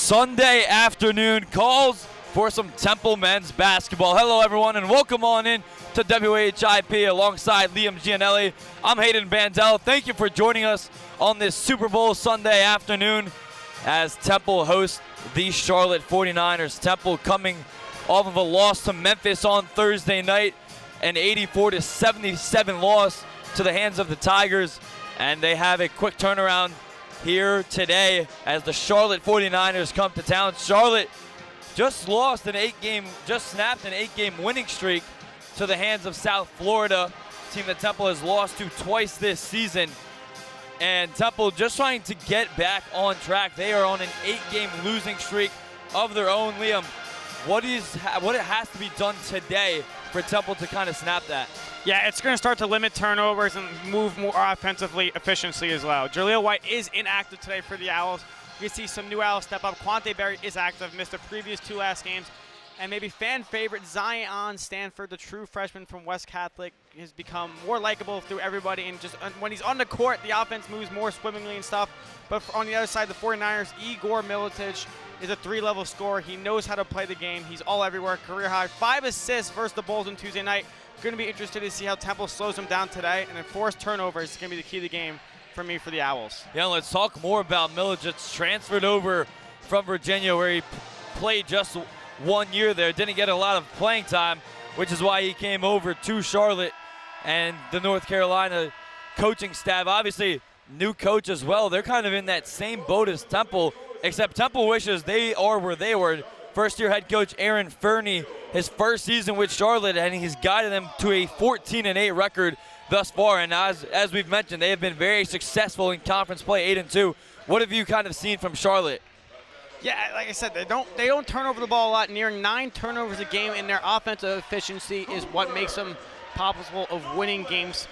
Sunday afternoon calls for some Temple men's basketball. Hello, everyone, and welcome on in to WHIP alongside Liam Gianelli. I'm Hayden Bandel. Thank you for joining us on this Super Bowl Sunday afternoon as Temple hosts the Charlotte 49ers. Temple coming off of a loss to Memphis on Thursday night, an 84-77 loss to the hands of the Tigers, and they have a quick turnaround here today as the Charlotte 49ers come to town. Charlotte just snapped an 8-game winning streak to the hands of South Florida, a team that Temple has lost to twice this season. And Temple just trying to get back on track. They are on an 8-game losing streak of their own. Liam, what has to be done today for Temple to kind of snap that? Yeah, it's going to start to limit turnovers and move more offensively efficiently as well. Jaleel White is inactive today for the Owls. You can see some new Owls step up. Quante Berry is active, missed the previous two last games. And maybe fan favorite Zion Stanford, the true freshman from West Catholic, has become more likable through everybody. And just when he's on the court, the offense moves more swimmingly and stuff. But on the other side, the 49ers, Igor Milicic is a 3-level scorer. He knows how to play the game. He's all everywhere, career high. 5 assists versus the Bulls on Tuesday night. Going to be interested to see how Temple slows him down today. And then forced turnovers is going to be the key to the game for me for the Owls. Yeah, let's talk more about Milicic. Transferred over from Virginia where he played just 1 year there. Didn't get a lot of playing time, which is why he came over to Charlotte and the North Carolina coaching staff. Obviously, new coach as well. They're kind of in that same boat as Temple, except Temple wishes they are where they were. First-year head coach Aaron Fernie, his first season with Charlotte, and he's guided them to a 14-8 record thus far. And as we've mentioned, they have been very successful in conference play, 8-2. What have you kind of seen from Charlotte? Yeah, like I said, they don't turn over the ball a lot. Nearing 9 turnovers a game, and their offensive efficiency is what makes them possible of winning games.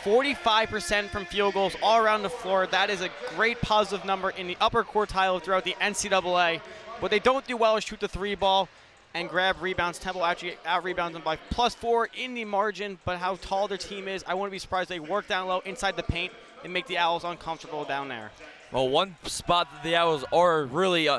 45% from field goals all around the floor. That is a great positive number in the upper quartile throughout the NCAA. What they don't do well is shoot the 3 ball and grab rebounds. Temple actually out-rebounds them by +4 in the margin, but how tall their team is, I wouldn't be surprised they work down low inside the paint and make the Owls uncomfortable down there. Well, one spot that the Owls are really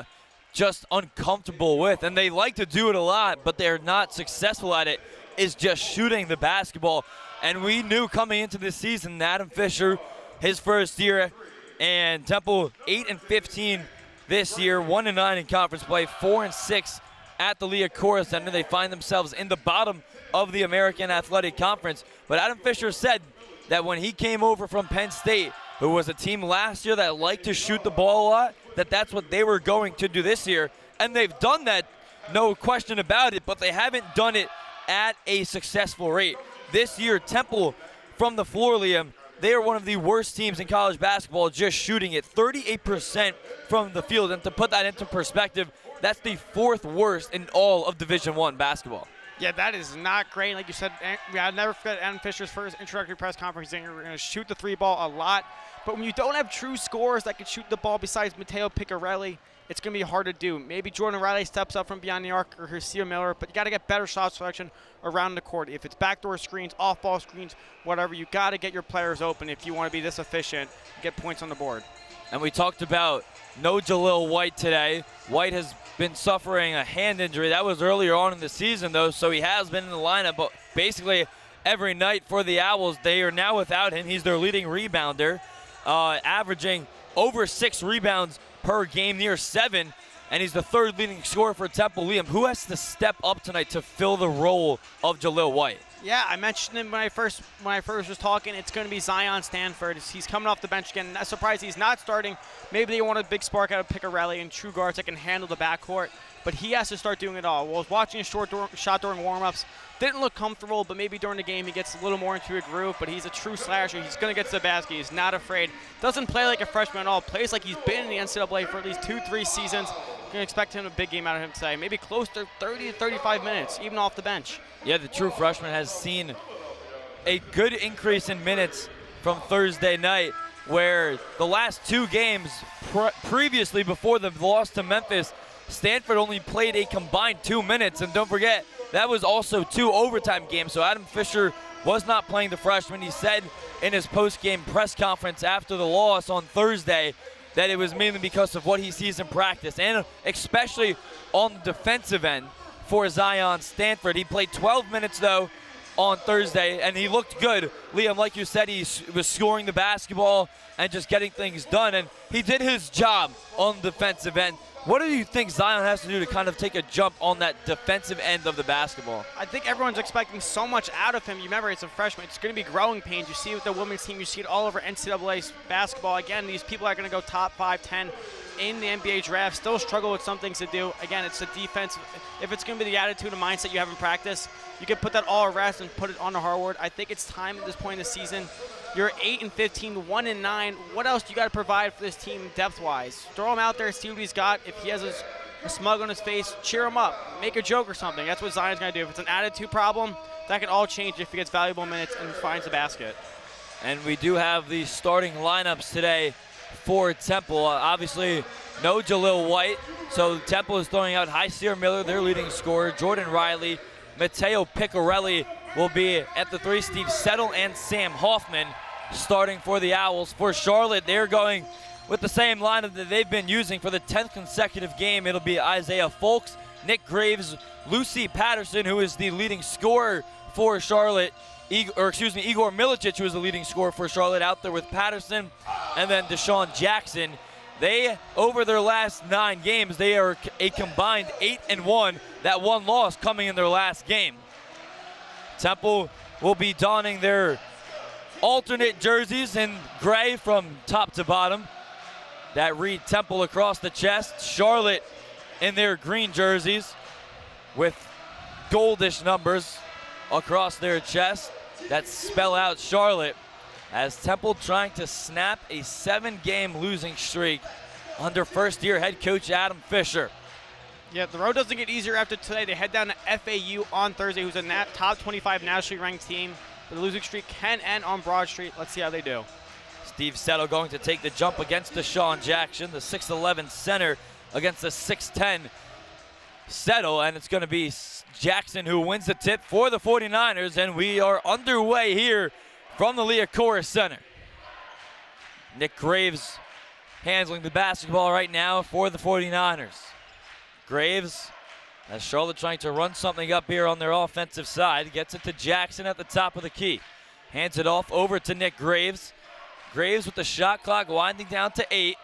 just uncomfortable with, and they like to do it a lot, but they're not successful at it, is just shooting the basketball. And we knew coming into this season, Adam Fisher, his first year, and Temple 8-15 this year, 1-9 in conference play, 4-6 at the Liacouras Center. They find themselves in the bottom of the American Athletic Conference. But Adam Fisher said that when he came over from Penn State, who was a team last year that liked to shoot the ball a lot, that's what they were going to do this year. And they've done that, no question about it, but they haven't done it at a successful rate. This year, Temple from the floor, Liam, they are one of the worst teams in college basketball just shooting it, 38% from the field. And to put that into perspective, that's the 4th worst in all of Division I basketball. Yeah, that is not great. Like you said, I'll never forget Adam Fisher's first introductory press conference saying we're going to shoot the 3 ball a lot. But when you don't have true scorers that can shoot the ball besides Matteo Piccarelli, it's going to be hard to do. Maybe Jordan Riley steps up from beyond the arc or Hercia Miller, but you got to get better shot selection around the court. If it's backdoor screens, off-ball screens, whatever, you got to get your players open if you want to be this efficient and get points on the board. And we talked about no Jaleel White today. White has been suffering a hand injury. That was earlier on in the season, though, so he has been in the lineup. But basically every night for the Owls, they are now without him. He's their leading rebounder, averaging over 6 rebounds per game, near 7, and he's the 3rd leading scorer for Temple. Liam, who has to step up tonight to fill the role of Jaleel White? Yeah, I mentioned him when I first was talking. It's going to be Zion Stanford. He's coming off the bench again. Not surprised he's not starting. Maybe they want a big spark out of Piccarelli and true guards that can handle the backcourt, but he has to start doing it all. Well, I was watching his shot during warm-ups. Didn't look comfortable, but maybe during the game he gets a little more into a groove, but he's a true slasher. He's going to get to the basket. He's not afraid. Doesn't play like a freshman at all. Plays like he's been in the NCAA for at least 2-3 seasons. Going to expect him a big game out of him today. Maybe close to 30 to 35 minutes, even off the bench. Yeah, the true freshman has seen a good increase in minutes from Thursday night, where the last 2 games previously before the loss to Memphis, Stanford only played a combined 2 minutes. And don't forget, that was also 2 overtime games. So Adam Fisher was not playing the freshman. He said in his post-game press conference after the loss on Thursday that it was mainly because of what he sees in practice, and especially on the defensive end for Zion Stanford. He played 12 minutes, though, on Thursday, and he looked good. Liam, like you said, he was scoring the basketball and just getting things done, and he did his job on the defensive end. What do you think Zion has to do to kind of take a jump on that defensive end of the basketball? I think everyone's expecting so much out of him. You remember, it's a freshman. It's going to be growing pains. You see it with the women's team. You see it all over NCAA basketball. Again, these people are going to go top 5, 10 in the NBA draft, still struggle with some things to do. Again, it's the defense. If it's going to be the attitude and mindset you have in practice, you can put that all at rest and put it on the hardwood. I think it's time at this point in the season. You're 8-15, 1-9. What else do you got to provide for this team depth-wise? Throw him out there, see what he's got. If he has a smug on his face, cheer him up. Make a joke or something. That's what Zion's going to do. If it's an attitude problem, that can all change if he gets valuable minutes and finds the basket. And we do have the starting lineups today for Temple. Obviously, no Jalil White, so Temple is throwing out Hyseer Miller, their leading scorer, Jordan Riley, Matteo Piccarelli will be at the 3, Steve Settle and Sam Hoffman starting for the Owls. For Charlotte, they're going with the same lineup that they've been using for the 10th consecutive game. It'll be Isaiah Folks, Nick Graves, Lucy Patterson, who is the leading scorer for Charlotte, Igor Milicic, who is the leading scorer for Charlotte, out there with Patterson, and then Deshaun Jackson. They, over their last 9 games, they are a combined 8-1. That one loss coming in their last game. Temple will be donning their alternate jerseys in gray from top to bottom that read Temple across the chest. Charlotte in their green jerseys with goldish numbers across their chest that spell out Charlotte, as Temple trying to snap a 7-game losing streak under first-year head coach Adam Fisher. Yeah, the road doesn't get easier after today. They head down to FAU on Thursday, who's a top 25 nationally ranked team. But the losing streak can end on Broad Street. Let's see how they do. Steve Settle going to take the jump against Deshaun Jackson, the 6'11 center against the 6'10 Settle, and it's going to be Jackson who wins the tip for the 49ers, and we are underway here from the Liacouras Center. Nick Graves handling the basketball right now for the 49ers. Graves, as Charlotte trying to run something up here on their offensive side, gets it to Jackson at the top of the key. Hands it off over to Nick Graves. Graves with the shot clock winding down to 8.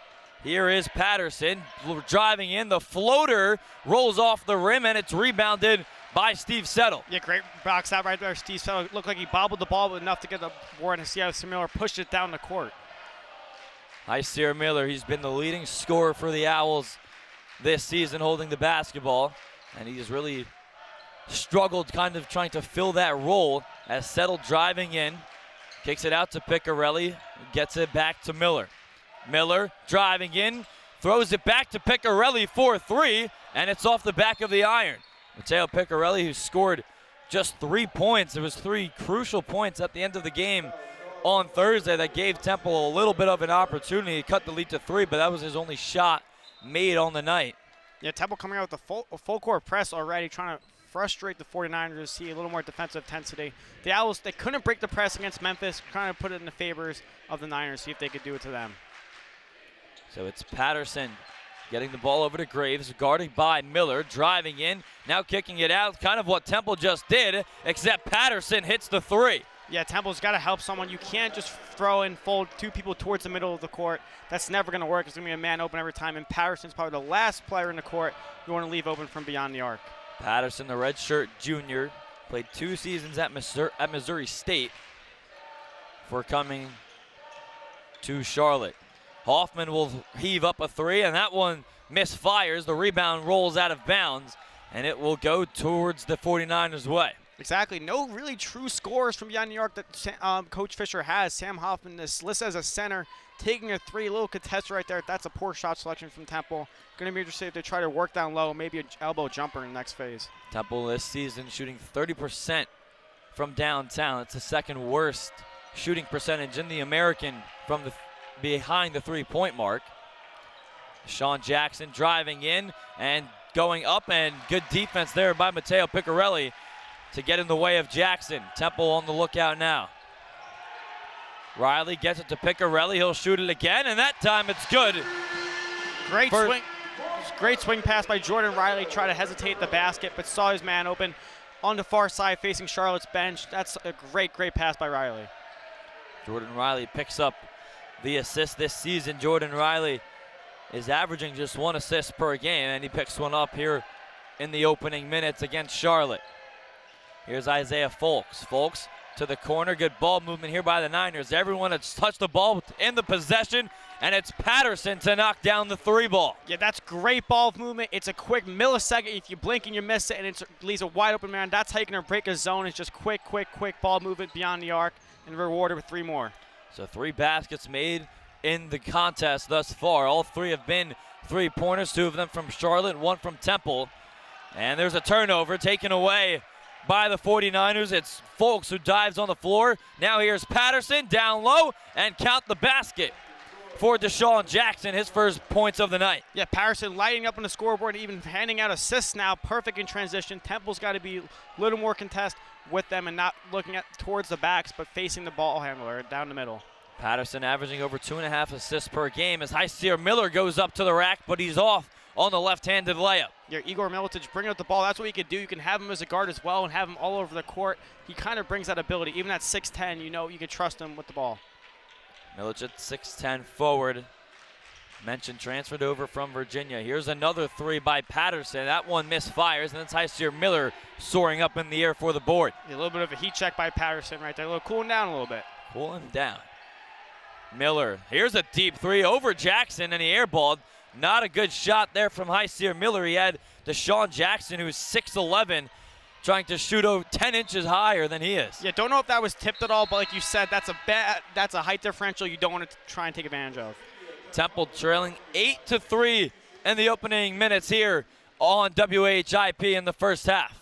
Here is Patterson driving in. The floater rolls off the rim, and it's rebounded by Steve Settle. Yeah, great box out right there. Steve Settle looked like he bobbled the ball enough to get the board, and see how Miller pushed it down the court. Hyseer Miller, he's been the leading scorer for the Owls this season, holding the basketball, and he's really struggled kind of trying to fill that role as Settle driving in, kicks it out to Piccarelli, gets it back to Miller. Miller driving in, throws it back to Piccarelli for 3, and it's off the back of the iron. Matteo Piccarelli, who scored just 3 points. There was 3 crucial points at the end of the game on Thursday that gave Temple a little bit of an opportunity. He cut the lead to 3, but that was his only shot made on the night. Yeah, Temple coming out with a full court press already, trying to frustrate the 49ers, see a little more defensive intensity. The Owls, they couldn't break the press against Memphis, trying to put it in the favors of the Niners, see if they could do it to them. So it's Patterson getting the ball over to Graves, guarded by Miller, driving in, now kicking it out, kind of what Temple just did, except Patterson hits the 3. Yeah, Temple's got to help someone. You can't just throw and fold 2 people towards the middle of the court. That's never going to work. It's going to be a man open every time, and Patterson's probably the last player in the court you want to leave open from beyond the arc. Patterson, the redshirt junior, played 2 seasons at Missouri State before coming to Charlotte. Hoffman will heave up a 3, and that one misfires. The rebound rolls out of bounds, and it will go towards the 49ers' way. Exactly. No really true scorers from beyond New York that Coach Fisher has. Sam Hoffman is listed as a center, taking a 3, little contest right there. That's a poor shot selection from Temple. Going to be interested if they try to work down low, maybe an elbow jumper in the next phase. Temple this season shooting 30% from downtown. It's the 2nd worst shooting percentage in the American from behind the 3-point mark. Deshaun Jackson driving in and going up, and good defense there by Matteo Piccarelli to get in the way of Jackson. Temple on the lookout now. Riley gets it to Piccarelli. He'll shoot it again, and that time it's good. Great swing. Great swing pass by Jordan Riley. Tried to hesitate at the basket, but saw his man open on the far side facing Charlotte's bench. That's a great pass by Riley. Jordan Riley picks up the assist this season. Jordan Riley is averaging just 1 assist per game, and he picks one up here in the opening minutes against Charlotte. Here's Isaiah Folks. Folks to the corner. Good ball movement here by the Niners. Everyone has touched the ball in the possession, and it's Patterson to knock down the 3 ball. Yeah, that's great ball movement. It's a quick millisecond. If you blink and you miss it, and it leaves a wide open man, that's how you're going to break a zone. It's just quick ball movement beyond the arc, and rewarded with 3 more. So 3 baskets made in the contest thus far. All 3 have been 3-pointers, 2 of them from Charlotte, 1 from Temple. And there's a turnover taken away by the 49ers. It's Folks who dives on the floor. Now here's Patterson down low, and count the basket for Deshaun Jackson, his first points of the night. Yeah, Patterson lighting up on the scoreboard, even handing out assists now. Perfect in transition. Temple's got to be a little more contest with them and not looking at towards the backs, but facing the ball handler down the middle. Patterson averaging over 2.5 assists per game as Hyseer Miller goes up to the rack, but he's off on the left-handed layup. Yeah, Igor Militic bringing up the ball. That's what you can do. You can have him as a guard as well and have him all over the court. He kind of brings that ability. Even at 6'10", you know you can trust him with the ball. Milic at 6'10", forward. Mentioned transferred over from Virginia. Here's another 3 by Patterson. That one misfires, and it's Hyseer Miller soaring up in the air for the board. Yeah, a little bit of a heat check by Patterson right there. A little cooling down a little bit. Cooling down. Miller, here's a deep 3 over Jackson, and he airballed. Not a good shot there from Hyseer Miller. He had Deshaun Jackson, who's 6'11", trying to shoot over 10 inches higher than he is. Yeah, don't know if that was tipped at all, but like you said, that's a height differential you don't want to try and take advantage of. Temple trailing 8-3 in the opening minutes here on WHIP in the first half.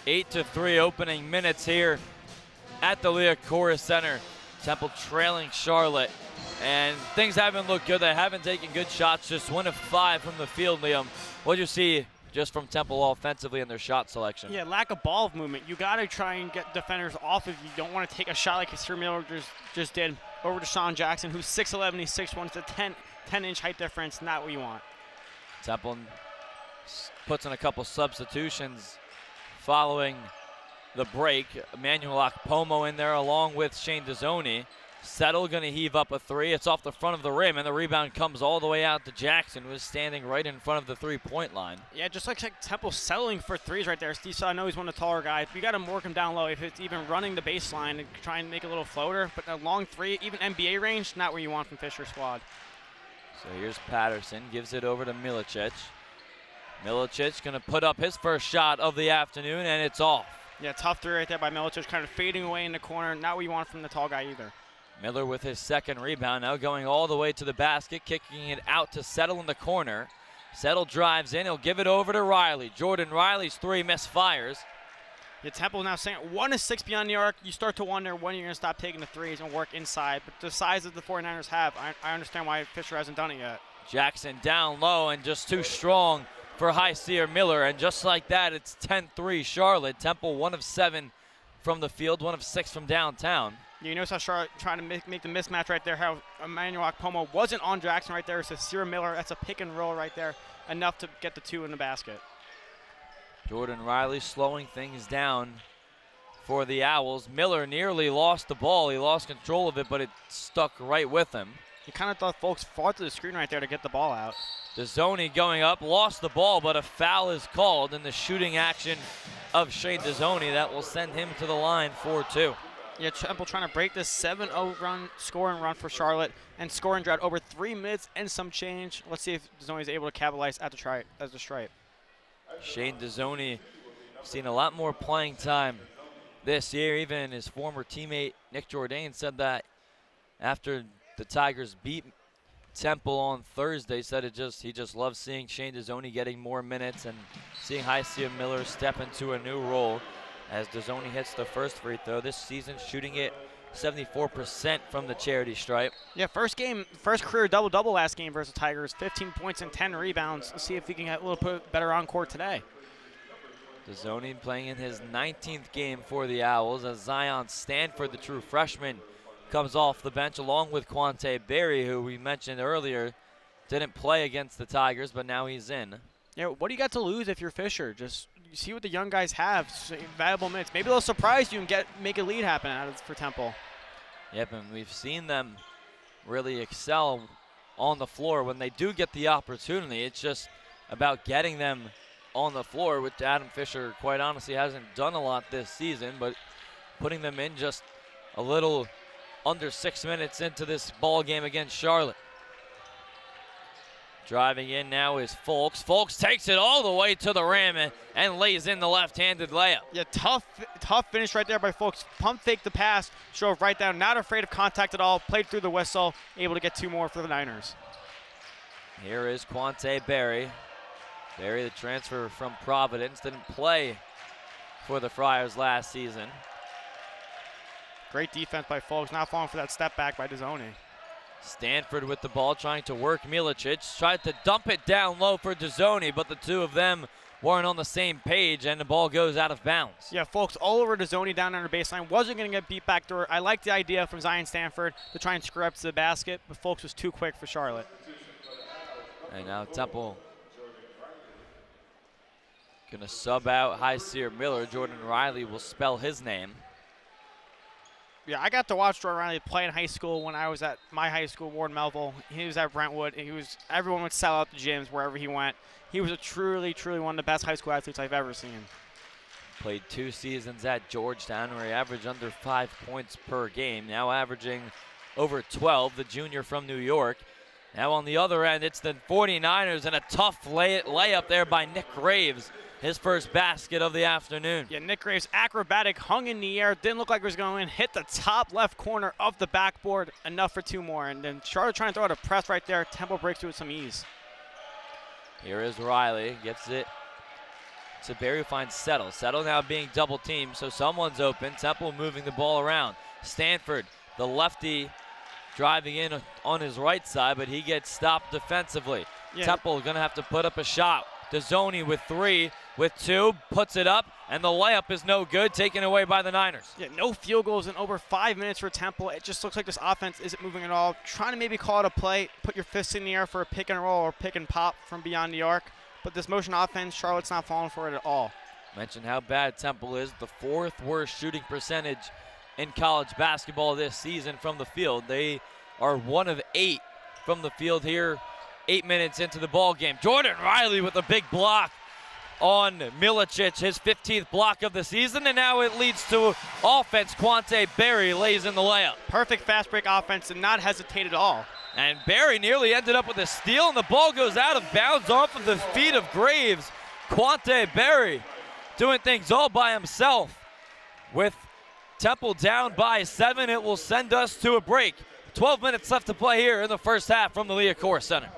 8-3 opening minutes here at the Liacouras Center. Temple trailing Charlotte, and things haven't looked good. They haven't taken good shots, just 1 of 5 from the field, Liam. What do you see just from Temple offensively in their shot selection? Yeah, lack of ball movement. You got to try and get defenders off if you don't want to take a shot like Sir Miller just did over to Sean Jackson, who's 6'11", he's 6'1". It's a 10-inch height difference, not what you want. Temple puts in a couple substitutions following the break. Emmanuel Akpomo in there along with Shane Dezzoni. Settle going to heave up a 3. It's off the front of the rim, and the rebound comes all the way out to Jackson, who is standing right in front of the three-point line. Yeah, just like Temple settling for threes right there. Steve, I know he's one of the taller guys. You got to work him down low. If it's even running the baseline and try and make a little floater, but a long 3, even NBA range, not what you want from Fisher's squad. So here's Patterson, gives it over to Milicic. Milicic going to put up his first shot of the afternoon, and it's off. Yeah, tough 3 right there by Milicic, kind of fading away in the corner. Not what you want from the tall guy either. Miller with his second rebound, now going all the way to the basket, kicking it out to Settle in the corner. Settle drives in, he'll give it over to Riley. Jordan Riley's 3 misfires. Yeah, Temple now saying 1 of 6 beyond the arc. You start to wonder when you're going to stop taking the threes and work inside. But the size that the 49ers have, I understand why Fisher hasn't done it yet. Jackson down low and just too strong for Sir Miller. And just like that, it's 10-3 Charlotte. Temple 1 of 7 from the field, 1 of 6 from downtown. You notice how Charlotte trying to make the mismatch right there, how Emmanuel Akpomo wasn't on Jackson right there. So Sir Miller, that's a pick and roll right there, enough to get the 2 in the basket. Jordan Riley slowing things down for the Owls. Miller nearly lost the ball. He lost control of it, but it stuck right with him. You kind of thought folks fought to the screen right there to get the ball out. Dezzoni going up, lost the ball, but a foul is called in the shooting action of Shane Dezzoni. That will send him to the line for 2. Yeah, Temple trying to break this 7-0 scoring run for Charlotte and scoring drought over 3 minutes and some change. Let's see if Dezzoni is able to capitalize at the stripe. Shane Dezzoni seen a lot more playing time this year. Even his former teammate Nick Jourdain said that after the Tigers beat Temple on Thursday, said he just loves seeing Shane Dezzoni getting more minutes and seeing Sir Miller step into a new role. As Dezzoni hits the first free throw this season, shooting it 74% from the charity stripe. Yeah, first career double-double last game versus Tigers, 15 points and 10 rebounds. Let's see if he can get a little bit better on court today. Dezzoni playing in his 19th game for the Owls as Zion Stanford, the true freshman, comes off the bench along with Quante Berry, who we mentioned earlier didn't play against the Tigers, but now he's in. Yeah, what do you got to lose if you're Fisher? Just you see what the young guys have, valuable minutes. Maybe they'll surprise you and make a lead happen for Temple. Yep, and we've seen them really excel on the floor when they do get the opportunity. It's just about getting them on the floor, which Adam Fisher, quite honestly, hasn't done a lot this season, but putting them in just a little under 6 minutes into this ball game against Charlotte. Driving in now is Folks. Folks takes it all the way to the rim and lays in the left-handed layup. Yeah, tough finish right there by Folks. Pump fake the pass, drove right down, not afraid of contact at all, played through the whistle, able to get 2 more for the Niners. Here is Quante Berry. Berry, the transfer from Providence, didn't play for the Friars last season. Great defense by Folks, not falling for that step back by Dezzoni. Stanford with the ball, trying to work Milicic. Tried to dump it down low for Dezzoni, but the two of them weren't on the same page, and the ball goes out of bounds. Yeah, Folks all over Dezzoni down under baseline. Wasn't going to get beat back door. I like the idea from Zion Stanford to try and screw up to the basket, but Folks was too quick for Charlotte. And now Temple going to sub out Sir Miller. Jordan Riley will spell his name. Yeah, I got to watch Jordan Riley play in high school when I was at my high school, Ward Melville. He was at Brentwood. Everyone would sell out the gyms wherever he went. He was a truly one of the best high school athletes I've ever seen. Played 2 seasons at Georgetown where he averaged under 5 points per game. Now averaging over 12, the junior from New York. Now on the other end, it's the 49ers and a tough layup there by Nick Graves. His first basket of the afternoon. Yeah, Nick Graves, acrobatic, hung in the air, didn't look like it was going in, hit the top left corner of the backboard, enough for 2 more. And then Charlotte trying to throw out a press right there. Temple breaks through with some ease. Here is Riley, gets it to Berry, finds Settle. Settle now being double teamed, so someone's open. Temple moving the ball around. Stanford, the lefty, driving in on his right side, but he gets stopped defensively. Yeah. Temple gonna have to put up a shot. DeZoni with 3, with 2, puts it up, and the layup is no good, taken away by the Niners. Yeah, no field goals in over 5 minutes for Temple. It just looks like this offense isn't moving at all. Trying to maybe call it a play, put your fists in the air for a pick and roll or pick and pop from beyond the arc. But this motion offense, Charlotte's not falling for it at all. Mentioned how bad Temple is, the 4th worst shooting percentage in college basketball this season from the field. They are 1 of 8 from the field here, 8 minutes into the ball game. Jordan Riley with a big block on Milicic, his 15th block of the season, and now it leads to offense. Quante Berry lays in the layup. Perfect fast break offense and not hesitate at all. And Berry nearly ended up with a steal, and the ball goes out of bounds off of the feet of Graves. Quante Berry doing things all by himself. With Temple down by 7, it will send us to a break. 12 minutes left to play here in the first half from the Liacouras Center.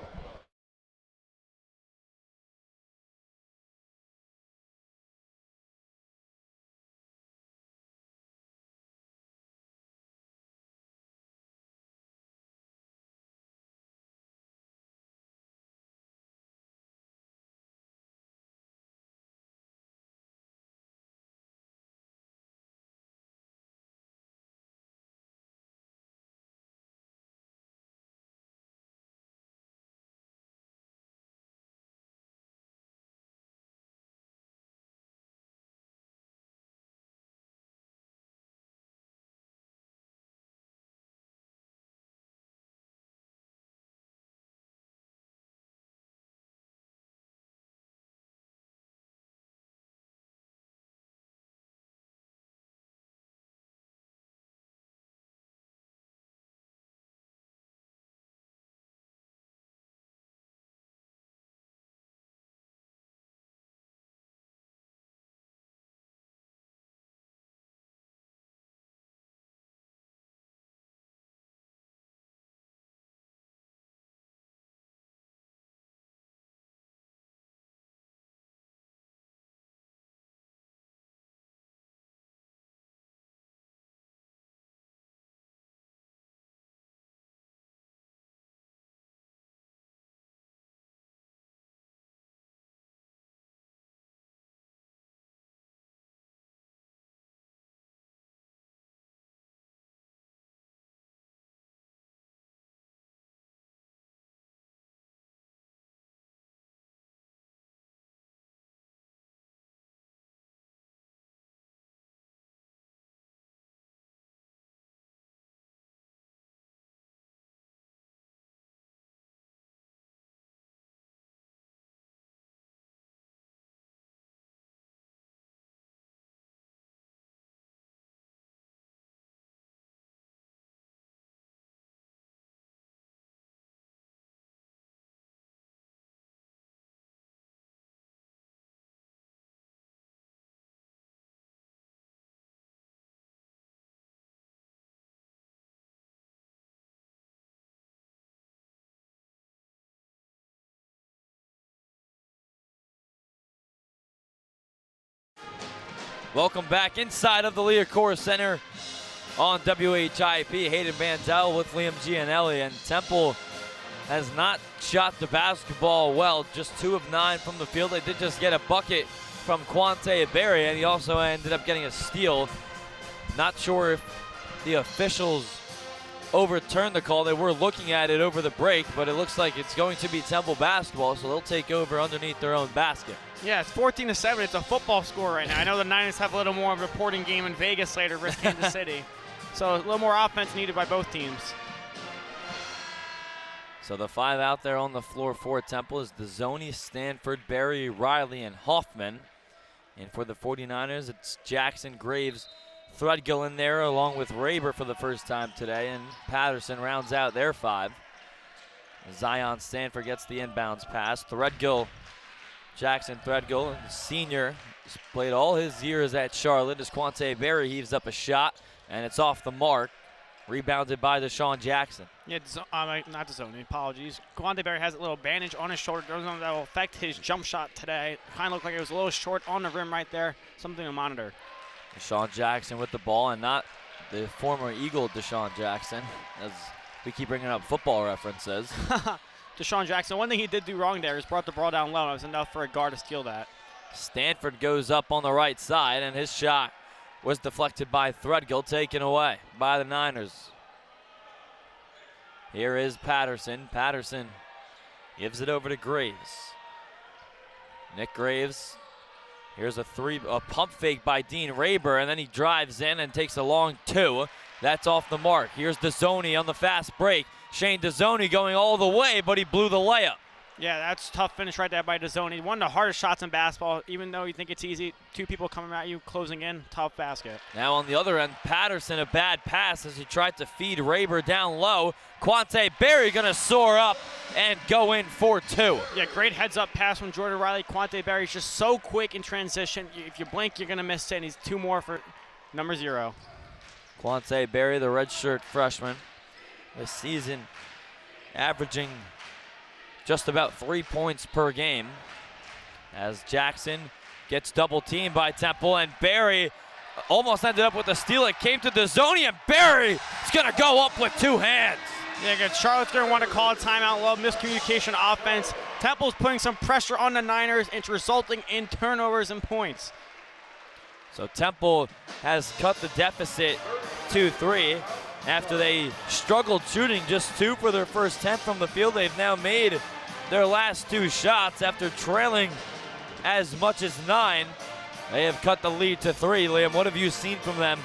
Welcome back inside of the Liacouras Center on WHIP. Hayden Mandel with Liam Gianelli, and Temple has not shot the basketball well, just 2 of 9 from the field. They did just get a bucket from Quante Berry, and he also ended up getting a steal. Not sure if the officials overturned the call. They were looking at it over the break, but it looks like it's going to be Temple basketball, so they'll take over underneath their own basket. Yeah, it's 14-7. It's a football score right now. I know the Niners have a little more of a reporting game in Vegas later versus Kansas City. So a little more offense needed by both teams. So the 5 out there on the floor for Temple is DeZoni, Stanford, Berry, Riley, and Hoffman. And for the 49ers, it's Jackson, Graves, Threadgill in there along with Raber for the first time today, and Patterson rounds out their 5. Zion Stanford gets the inbounds pass. Threadgill, Jackson Threadgill, senior, has played all his years at Charlotte as Quante Berry heaves up a shot, and it's off the mark. Rebounded by Deshaun Jackson. Yeah, not Dzoni, apologies. Quante Berry has a little bandage on his shoulder. That will affect his jump shot today. Kind of looked like it was a little short on the rim right there. Something to monitor. Deshaun Jackson with the ball, and not the former Eagle Deshaun Jackson, as we keep bringing up football references. Deshaun Jackson, one thing he did do wrong there is brought the ball down low. It was enough for a guard to steal that. Stanford goes up on the right side, and his shot was deflected by Threadgill, taken away by the Niners. Here is Patterson. Patterson gives it over to Graves. Nick Graves. Here's a pump fake by Dean Raber, and then he drives in and takes a long two. That's off the mark. Here's Dzoni on the fast break. Shane Dzoni going all the way, but he blew the layup. Yeah, that's a tough finish right there by Dzoni. One of the hardest shots in basketball, even though you think it's easy. Two people coming at you, closing in, tough basket. Now on the other end, Patterson, a bad pass as he tried to feed Raber down low. Quante Berry going to soar up and go in for two. Yeah, great heads-up pass from Jordan Riley. Quante Berry's just so quick in transition. If you blink, you're going to miss it, and he's two more for number 0. Quante Berry, the redshirt freshman, this season averaging just about 3 points per game, as Jackson gets double teamed by Temple, and Berry almost ended up with a steal. It came to Dzoni, and Berry is going to go up with two hands. Yeah, good. Charlotte's going to want to call a timeout. Love miscommunication offense. Temple's putting some pressure on the Niners. It's resulting in turnovers and points. So Temple has cut the deficit to 3. After they struggled shooting just 2 for their first 10 from the field, they've now made their last 2 shots after trailing as much as 9. They have cut the lead to 3. Liam, what have you seen from them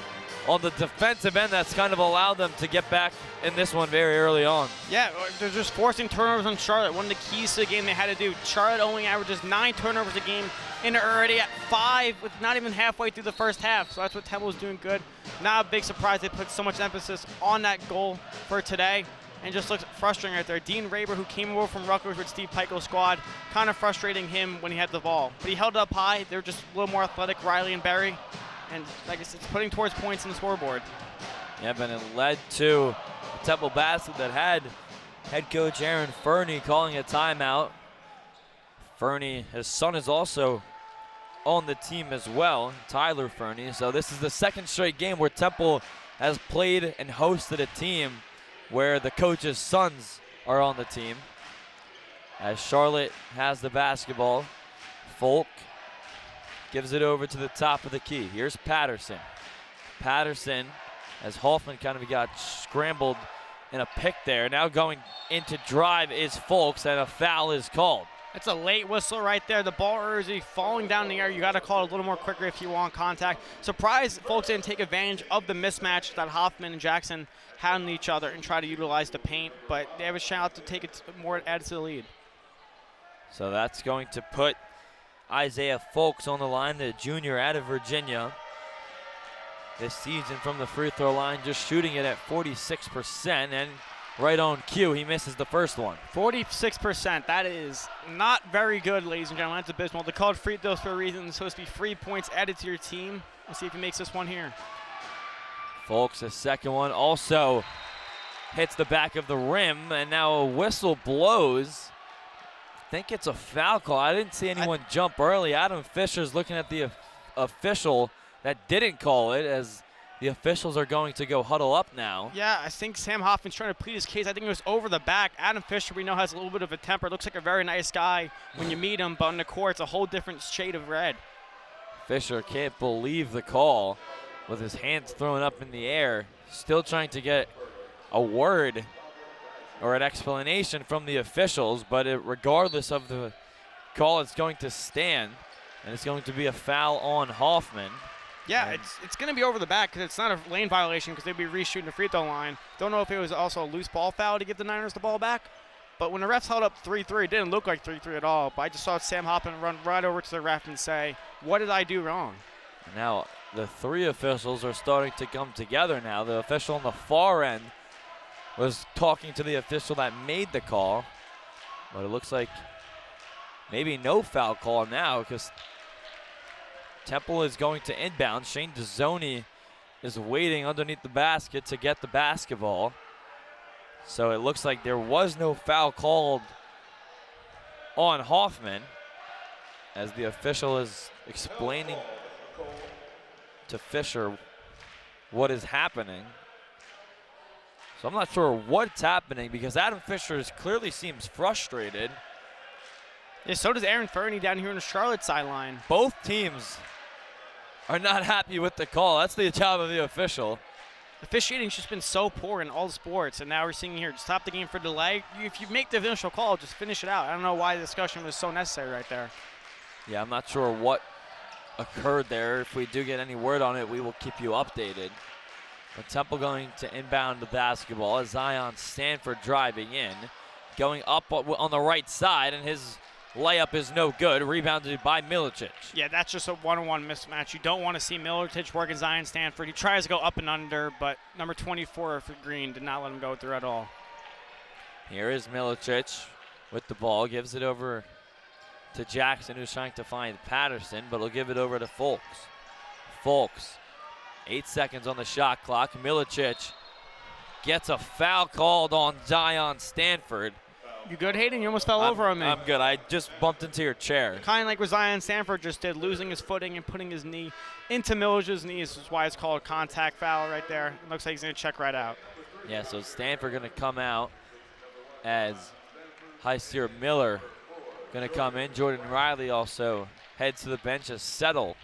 on the defensive end that's kind of allowed them to get back in this one very early on? Yeah, they're just forcing turnovers on Charlotte. One of the keys to the game they had to do. Charlotte only averages 9 turnovers a game, and they're already at 5 with not even halfway through the first half. So that's what Temple is doing good. Not a big surprise they put so much emphasis on that goal for today, and just looks frustrating right there. Dean Raber, who came over from Rutgers with Steve Pikel's squad, kind of frustrating him when he had the ball. But he held it up high. They're just a little more athletic, Riley and Berry. And like I said, it's putting towards points in the scoreboard. Yeah, but it led to a Temple basket that had head coach Aaron Fernie calling a timeout. Fernie, his son is also on the team as well, Tyler Fernie. So this is the second straight game where Temple has played and hosted a team where the coach's sons are on the team. As Charlotte has the basketball, Folk gives it over to the top of the key. Here's Patterson. Patterson, as Hoffman kind of got scrambled in a pick there. Now going into drive is Folks, and a foul is called. That's a late whistle right there. The ball is falling down the air. You got to call it a little more quicker if you want contact. Surprised Folks didn't take advantage of the mismatch that Hoffman and Jackson had on each other and try to utilize the paint, but they have a shot to take it more, add to the lead. So that's going to put Isaiah Folks on the line, the junior out of Virginia. This season from the free throw line, just shooting it at 46%, and right on cue, he misses the first one. 46%, that is not very good, ladies and gentlemen. That's abysmal. They called free throws for a reason. It's supposed to be free points added to your team. Let's see if he makes this one here. Folks, the second one, also hits the back of the rim, and now a whistle blows. I think it's a foul call. I didn't see anyone jump early. Adam Fisher's looking at the official that didn't call it, as the officials are going to go huddle up now. Yeah, I think Sam Hoffman's trying to plead his case. I think it was over the back. Adam Fisher, we know, has a little bit of a temper. Looks like a very nice guy when you meet him, but on the court, it's a whole different shade of red. Fisher can't believe the call with his hands thrown up in the air, still trying to get a word or an explanation from the officials, but regardless of the call, it's going to stand, and it's going to be a foul on Hoffman. Yeah, it's going to be over the back because it's not a lane violation because they'd be reshooting the free throw line. Don't know if it was also a loose ball foul to give the Niners the ball back, but when the refs held up 3-3, it didn't look like 3-3 at all, but I just saw Sam Hoffman run right over to the ref and say, what did I do wrong? Now, the 3 officials are starting to come together now. The official on the far end was talking to the official that made the call, but it looks like maybe no foul call now because Temple is going to inbound. Shane Dzoni is waiting underneath the basket to get the basketball. So it looks like there was no foul called on Hoffman, as the official is explaining to Fisher what is happening. So I'm not sure what's happening, because Adam Fisher clearly seems frustrated. Yeah, so does Aaron Fernie down here on the Charlotte sideline. Both teams are not happy with the call. That's the job of the official. Officiating's just been so poor in all sports, and now we're seeing here, stop the game for delay. If you make the initial call, just finish it out. I don't know why the discussion was so necessary right there. Yeah, I'm not sure what occurred there. If we do get any word on it, we will keep you updated. But Temple going to inbound the basketball as Zion Stanford driving in, going up on the right side, and his layup is no good, rebounded by Milicic. Yeah, that's just a one-on-one mismatch. You don't want to see Milicic working Zion Stanford. He tries to go up and under, but number 24 for Green did not let him go through at all. Here is Milicic with the ball, gives it over to Jackson, who's trying to find Patterson, but he'll give it over to Folks. Folks, 8 seconds on the shot clock. Milicic gets a foul called on Zion Stanford. You good, Hayden? You almost fell over on me. I'm good. I just bumped into your chair. Kind of like what Zion Stanford just did, losing his footing and putting his knee into Milicic's knees. This is why it's called a contact foul right there. It looks like he's going to check right out. Yeah, so Stanford going to come out as Hysier Miller going to come in. Jordan Riley also heads to the bench as Settle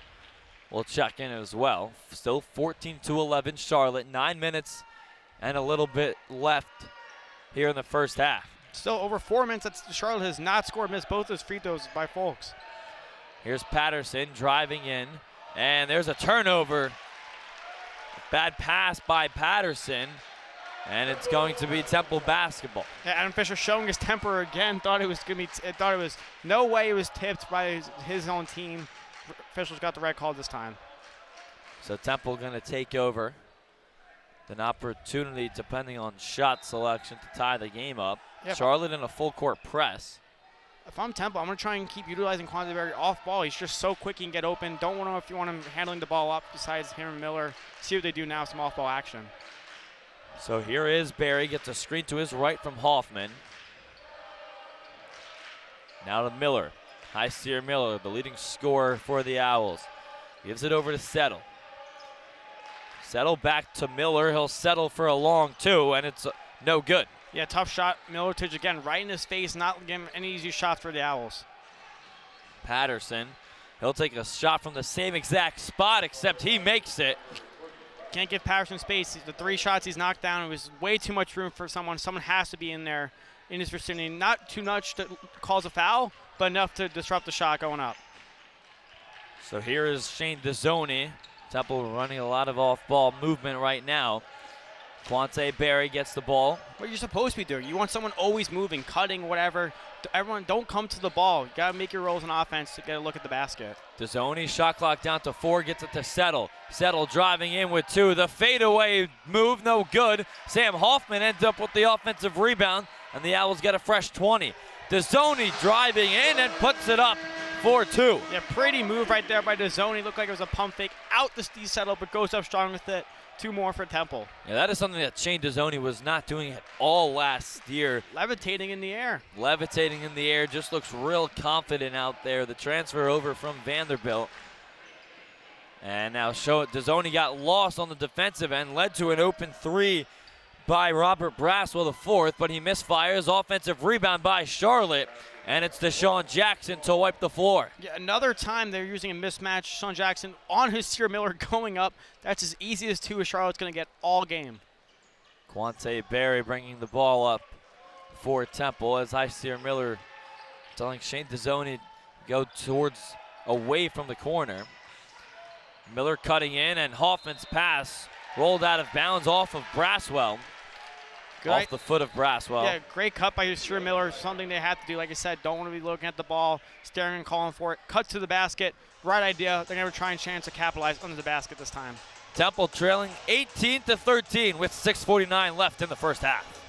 will check in as well. Still 14-11 Charlotte. 9 minutes and a little bit left here in the first half. Still over 4 minutes that Charlotte has not scored, missed both his free throws by Folks. Here's Patterson driving in, and there's a turnover. Bad pass by Patterson, and it's going to be Temple basketball. Yeah, Adam Fisher showing his temper again. Thought it was no way it was tipped by his own team. Officials got the red call this time. So Temple going to take over. An opportunity, depending on shot selection, to tie the game up. Yep. Charlotte in a full court press. If I'm Temple, I'm going to try and keep utilizing Quante Berry off ball. He's just so quick he can get open. Don't know if you want him handling the ball up besides him and Miller. See what they do now, some off ball action. So here is Berry, gets a screen to his right from Hoffman. Now to Miller. Hysier Miller, the leading scorer for the Owls. Gives it over to Settle. Settle back to Miller. He'll settle for a long two, and it's no good. Yeah, tough shot. Milicic again, right in his face, not giving any easy shots for the Owls. Patterson, he'll take a shot from the same exact spot, except he makes it. Can't give Patterson space. The 3 shots he's knocked down, it was way too much room for someone. Someone has to be in there in his vicinity. Not too much to cause a foul, but enough to disrupt the shot going up. So here is Shane Dezzoni. Temple running a lot of off-ball movement right now. Quante Berry gets the ball. What you're supposed to be doing. You want someone always moving, cutting, whatever. Everyone, don't come to the ball. You got to make your rolls on offense to get a look at the basket. Dezzoni, shot clock down to 4, gets it to Settle. Settle driving in with 2. The fadeaway move, no good. Sam Hoffman ends up with the offensive rebound, and the Owls get a fresh 20. Dezzoni driving in and puts it up for 2. Yeah, pretty move right there by Dezzoni. Looked like it was a pump fake out the Settle, but goes up strong with it. 2 more for Temple. Yeah, that is something that Shane Dezzoni was not doing at all last year. Levitating in the air. Levitating in the air, just looks real confident out there. The transfer over from Vanderbilt. And now Dezzoni got lost on the defensive end, led to an open 3 by Robert Braswell, the 4th, but he misfires. Offensive rebound by Charlotte, and it's Deshaun Jackson to wipe the floor. Yeah, another time they're using a mismatch. Deshaun Jackson on Hysier Miller going up. That's as easy as 2 as Charlotte's going to get all game. Quante Berry bringing the ball up for Temple as Hysier Miller telling Shane Dezzoni to go away from the corner. Miller cutting in, and Hoffman's pass rolled out of bounds off of Braswell. Off the foot of Braswell. Yeah, great cut by Hysier Miller. Something they have to do. Like I said, don't want to be looking at the ball, staring and calling for it. Cut to the basket. Right idea. They're going to try and chance to capitalize under the basket this time. Temple trailing 18-13 with 6:49 left in the first half.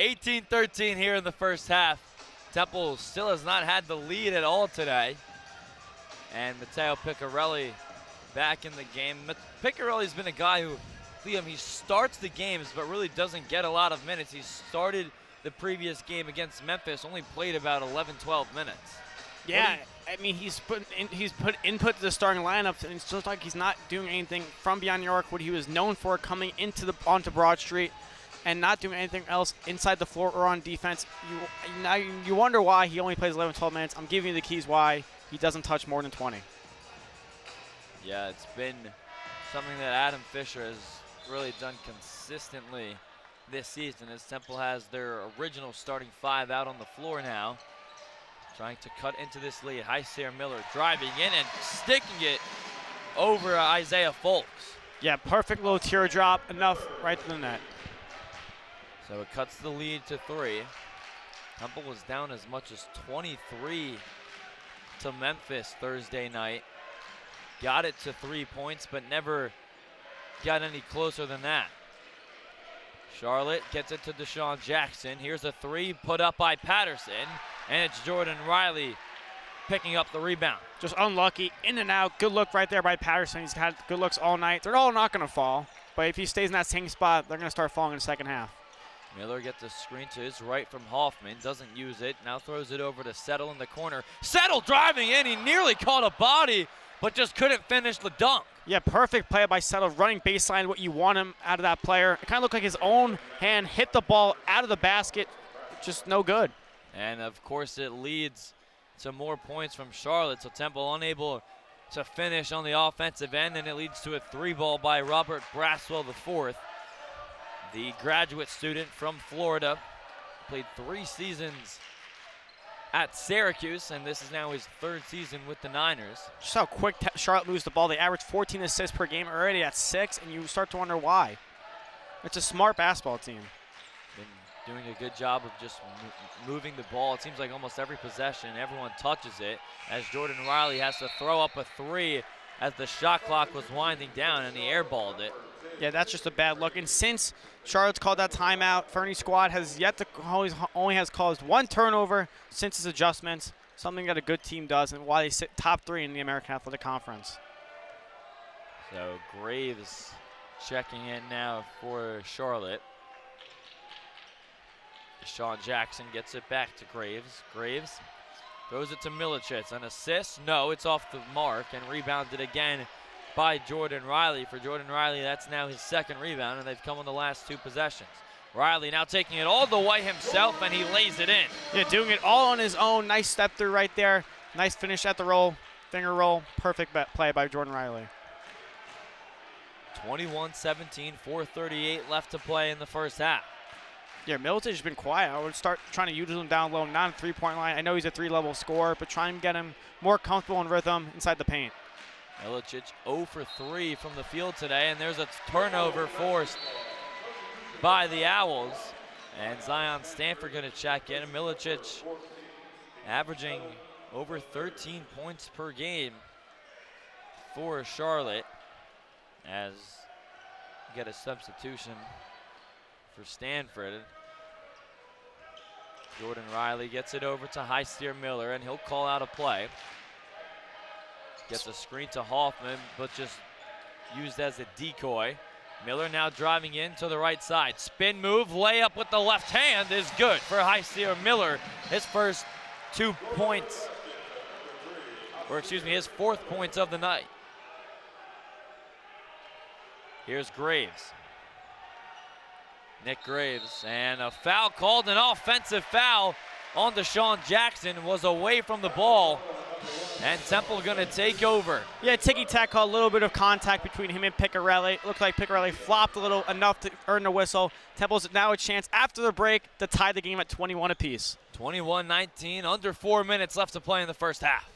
18-13 here in the first half. Temple still has not had the lead at all today. And Matteo Piccarelli back in the game. Piccarelli's been a guy who, Liam, he starts the games but really doesn't get a lot of minutes. He started the previous game against Memphis, only played about 11, 12 minutes. Yeah, I mean, he's put input to the starting lineup, and it's just like he's not doing anything from beyond New York, what he was known for coming onto Broad Street and not doing anything else inside the floor or on defense. You wonder why he only plays 11, 12 minutes. I'm giving you the keys why he doesn't touch more than 20. Yeah, it's been something that Adam Fisher has really done consistently this season, as Temple has their original starting 5 out on the floor now, trying to cut into this lead. Hysier Miller driving in and sticking it over Isaiah Folks. Yeah, perfect little teardrop, enough right to the net. So it cuts the lead to 3. Temple was down as much as 23 to Memphis Thursday night. Got it to 3 points, but never got any closer than that. Charlotte gets it to Deshaun Jackson. Here's a 3 put up by Patterson, and it's Jordan Riley picking up the rebound. Just unlucky, in and out. Good look right there by Patterson. He's had good looks all night. They're all not going to fall, but if he stays in that same spot, they're going to start falling in the second half. Miller gets a screen to his right from Hoffman, doesn't use it, now throws it over to Settle in the corner. Settle driving in, he nearly caught a body, but just couldn't finish the dunk. Yeah, perfect play by Settle, running baseline, what you want him out of that player. It kind of looked like his own hand hit the ball out of the basket, just no good. And of course it leads to more points from Charlotte, so Temple unable to finish on the offensive end, and it leads to a 3-ball by Robert Braswell IV. The graduate student from Florida, played 3 seasons at Syracuse, and this is now his 3rd season with the Niners. Just how quick Charlotte moves the ball. They average 14 assists per game, already at 6, and you start to wonder why. It's a smart basketball team. Been doing a good job of just moving the ball. It seems like almost every possession, everyone touches it, as Jordan Riley has to throw up a 3 as the shot clock was winding down, and he airballed it. Yeah, that's just a bad look. And since Charlotte's called that timeout, Fernie's squad has yet to only has caused 1 turnover since his adjustments, something that a good team does, and why they sit top 3 in the American Athletic Conference. So Graves checking in now for Charlotte. Deshaun Jackson gets it back to Graves. Graves throws it to Milicic. An assist? No, it's off the mark and rebounded again by Jordan Riley. For Jordan Riley, that's now his 2nd rebound, and they've come on the last 2 possessions. Riley now taking it all the way himself, and he lays it in. Yeah, doing it all on his own. Nice step through right there. Nice finish at the roll, finger roll. Perfect play by Jordan Riley. 21-17, 4:38 left to play in the first half. Yeah, Milicic has been quiet. I would start trying to use him down low, not a 3-point line. I know he's a 3-level scorer, but try and get him more comfortable in rhythm inside the paint. Milicic 0 for 3 from the field today, and there's a turnover forced by the Owls. And Zion Stanford going to check in. Milicic averaging over 13 points per game for Charlotte, as you get a substitution for Stanford. Jordan Riley gets it over to Hysier Miller, and he'll call out a play. Gets a screen to Hoffman, but just used as a decoy. Miller now driving in to the right side. Spin move, layup with the left hand is good for Hysier Miller. His first 2 points, or excuse me, his 4th points of the night. Here's Graves. Nick Graves, and a foul called, an offensive foul on Deshaun Jackson, was away from the ball, and Temple gonna take over. Yeah, ticky-tack call, a little bit of contact between him and Piccarelli. It looked like Piccarelli flopped a little, enough to earn the whistle. Temple's now a chance after the break to tie the game at 21 apiece. 21-19, under 4 minutes left to play in the first half.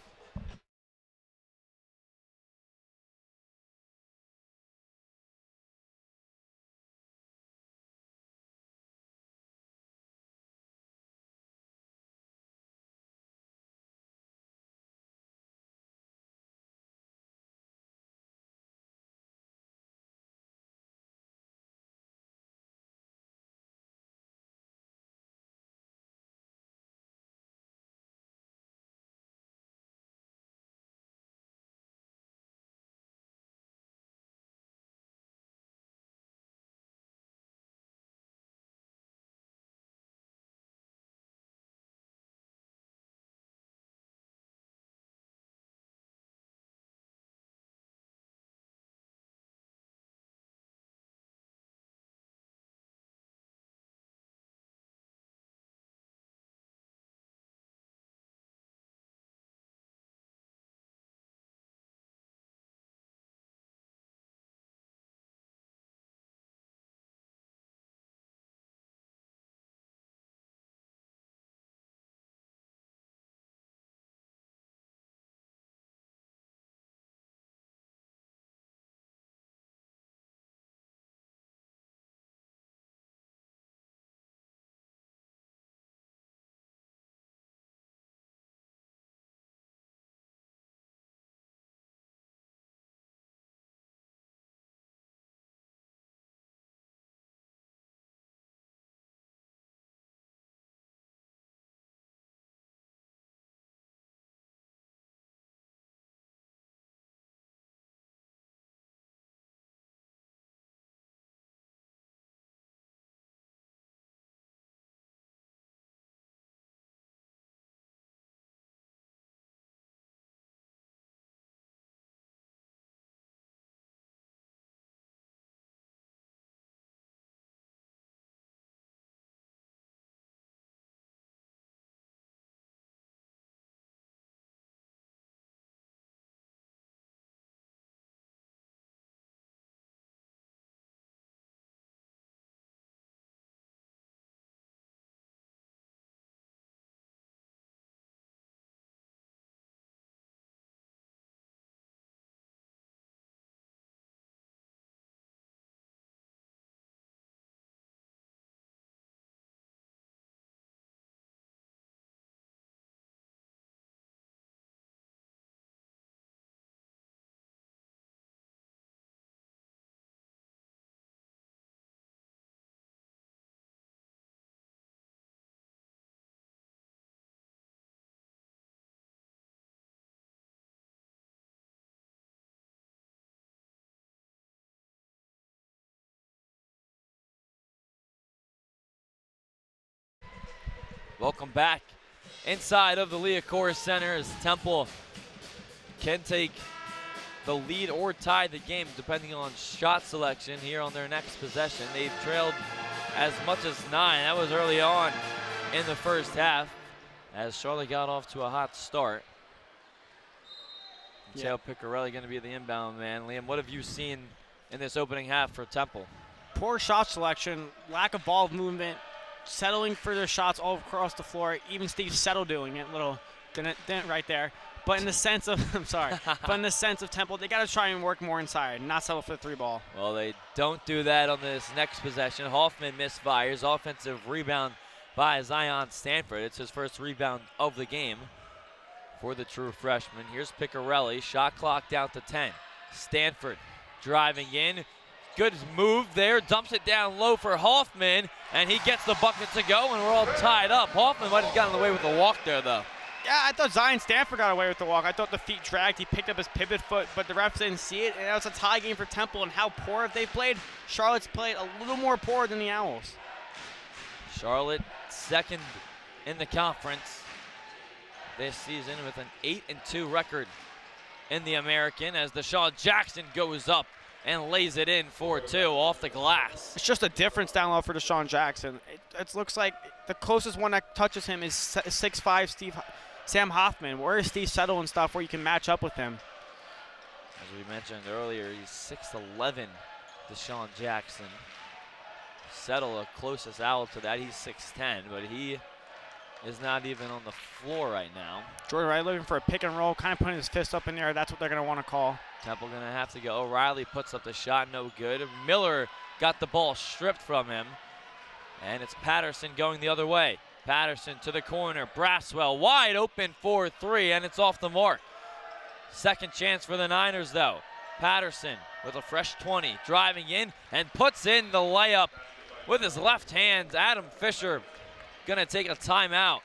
Welcome back inside of the Liacouras Center as Temple can take the lead or tie the game depending on shot selection here on their next possession. They've trailed as much as 9. That was early on in the first half as Charlotte got off to a hot start. Mateo Piccarelli going to be the inbound man. Liam, what have you seen in this opening half for Temple? Poor shot selection, lack of ball movement, settling for their shots all across the floor. Even Steve Settle doing it, little didn't right there. But in the sense of, I'm sorry, but in the sense of Temple, they got to try and work more inside, not settle for the 3 ball. Well, they don't do that on this next possession. Hoffman misfires. Offensive rebound by Zion Stanford. It's his first rebound of the game for the true freshman. Here's Piccarelli. Shot clock down to 10. Stanford driving in. Good move there. Dumps it down low for Hoffman, and he gets the bucket to go, and we're all tied up. Hoffman might have gotten away with the walk there, though. Yeah, I thought Zion Stanford got away with the walk. I thought the feet dragged. He picked up his pivot foot, but the refs didn't see it, and that was a tie game for Temple. And how poor have they played? Charlotte's played a little more poor than the Owls. Charlotte second in the conference this season with an 8-2 record in the American as Deshaun Jackson goes up and lays it in for 2 off the glass. It's just a difference down low for Deshaun Jackson. It looks like the closest one that touches him is 6'5" Sam Hoffman. Where is Steve Settle and stuff where you can match up with him? As we mentioned earlier, he's 6'11", Deshaun Jackson. Settle, the closest owl to that, he's 6'10", but he is not even on the floor right now. Jordan Wright looking for a pick and roll, kind of putting his fist up in the air. That's what they're going to want to call. Temple going to have to go. O'Reilly puts up the shot, no good. Miller got the ball stripped from him, and it's Patterson going the other way. Patterson to the corner. Braswell wide open for 3, and it's off the mark. Second chance for the Niners, though. Patterson with a fresh 20, driving in and puts in the layup with his left hand. Adam Fisher going to take a timeout.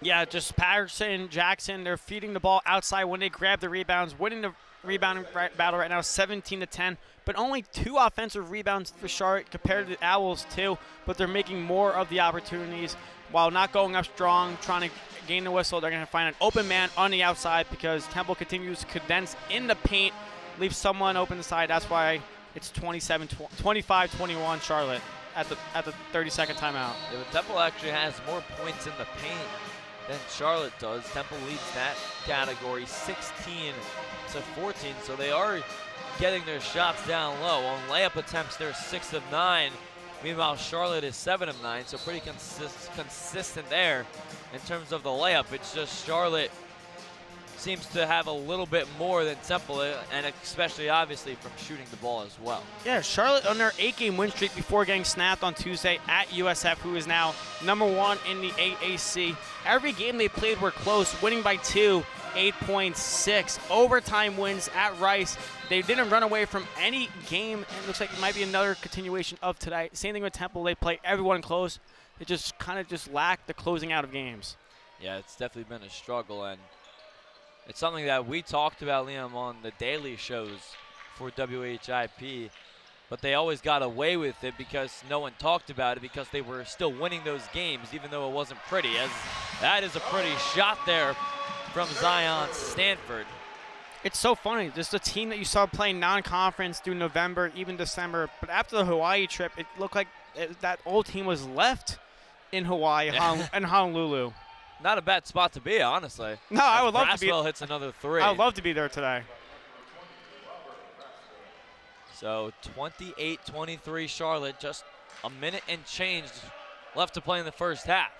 Yeah, just Patterson, Jackson, they're feeding the ball outside when they grab the rebounds, winning the rebounding battle right now, 17-10. But only 2 offensive rebounds for Charlotte compared to the Owls, 2. But they're making more of the opportunities while not going up strong, trying to gain the whistle. They're going to find an open man on the outside because Temple continues to condense in the paint, leave someone open the side. That's why it's 25-21 Charlotte at the 30-second timeout. Yeah, but Temple actually has more points in the paint than Charlotte does. Temple leads that category 16-14, so they are getting their shots down low. On layup attempts, they're 6 of 9. Meanwhile, Charlotte is 7 of 9, so pretty consistent there in terms of the layup. It's just Charlotte seems to have a little bit more than Temple, and especially obviously from shooting the ball as well. Yeah, Charlotte on their 8-game win streak before getting snapped on Tuesday at USF, who is now #1 in the AAC. Every game they played were close, winning by 2, 8.6. Overtime wins at Rice. They didn't run away from any game. It looks like it might be another continuation of today. Same thing with Temple. They play everyone close. They just kind of just lack the closing out of games. Yeah, it's definitely been a struggle, and it's something that we talked about, Liam, on the daily shows for WHIP, but they always got away with it because no one talked about it because they were still winning those games, even though it wasn't pretty. As that is a pretty shot there from Zion Stanford. It's so funny. Just a team that you saw playing non-conference through November, even December, but after the Hawaii trip, it looked like that old team was left in Hawaii and Honolulu. Not a bad spot to be, honestly. No, I would love to be. Braswell hits another 3. I would love to be there today. So 28-23 Charlotte, just a minute and change left to play in the first half.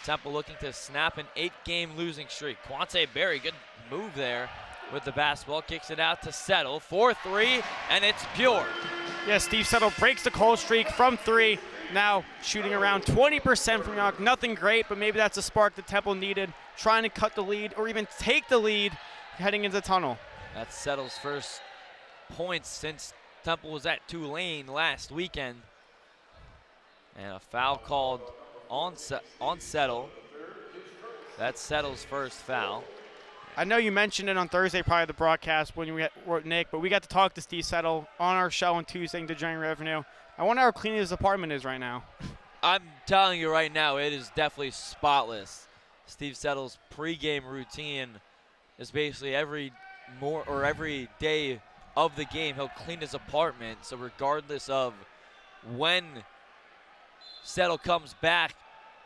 Temple looking to snap an 8-game losing streak. Quante Berry, good move there with the basketball, kicks it out to Settle, 4-3, and it's pure. Yeah, Steve Settle breaks the cold streak from 3. Now shooting around 20% from York. Nothing great, but maybe that's a spark that Temple needed, trying to cut the lead or even take the lead heading into the tunnel. That's Settle's first points since Temple was at Tulane last weekend. And a foul called on Settle. That's Settle's first foul. I know you mentioned it on Thursday, probably the broadcast when you were with Nick, but we got to talk to Steve Settle on our show on Tuesday to Generate Revenue. I wonder how clean his apartment is right now. I'm telling you right now, it is definitely spotless. Steve Settle's pregame routine is basically every day of the game, he'll clean his apartment. So regardless of when Settle comes back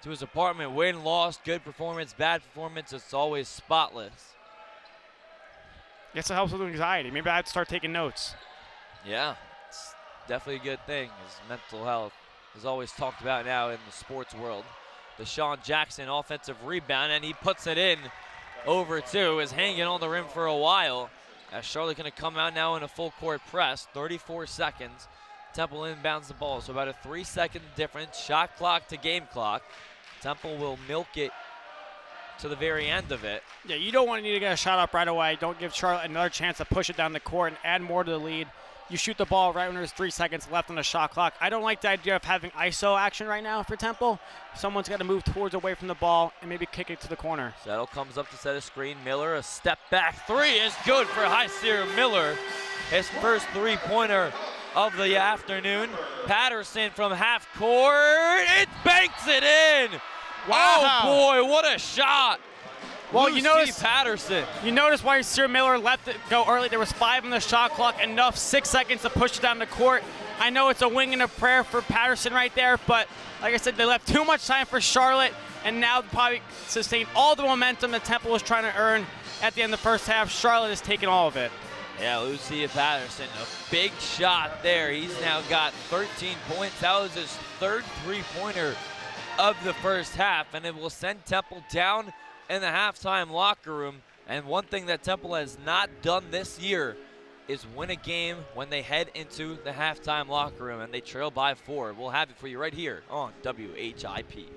to his apartment, win, loss, good performance, bad performance, it's always spotless. Guess it helps with anxiety. Maybe I have to start taking notes. Yeah, it's definitely a good thing. His mental health is always talked about now in the sports world. Deshaun Jackson, offensive rebound, and he puts it in over two, is hanging on the rim for a while. As Charlotte going to come out now in a full court press, 34 seconds. Temple inbounds the ball, so about a 3-second difference, shot clock to game clock. Temple will milk it to the very end of it. Yeah, you don't want to need to get a shot up right away. Don't give Charlotte another chance to push it down the court and add more to the lead. You shoot the ball right when there's 3 seconds left on the shot clock. I don't like the idea of having ISO action right now for Temple. Someone's got to move towards away from the ball and maybe kick it to the corner. Settle comes up to set a screen. Miller, a step back three is good for Hyseer Miller. His first three-pointer of the afternoon. Patterson from half court, it banks it in. Wow. Oh boy, what a shot. Well, Lucy you notice Patterson. You notice why Sir Miller let it go early. There was 5 on the shot clock, enough 6 seconds to push it down the court. I know it's a wing and a prayer for Patterson right there, but like I said, they left too much time for Charlotte, and now probably sustain all the momentum that Temple was trying to earn at the end of the first half. Charlotte has taken all of it. Yeah, Lucia Patterson, a big shot there. He's now got 13 points. That was his third three-pointer of the first half, and it will send Temple down in the halftime locker room. And one thing that Temple has not done this year is win a game when they head into the halftime locker room, and they trail by 4. We'll have it for you right here on WHIP.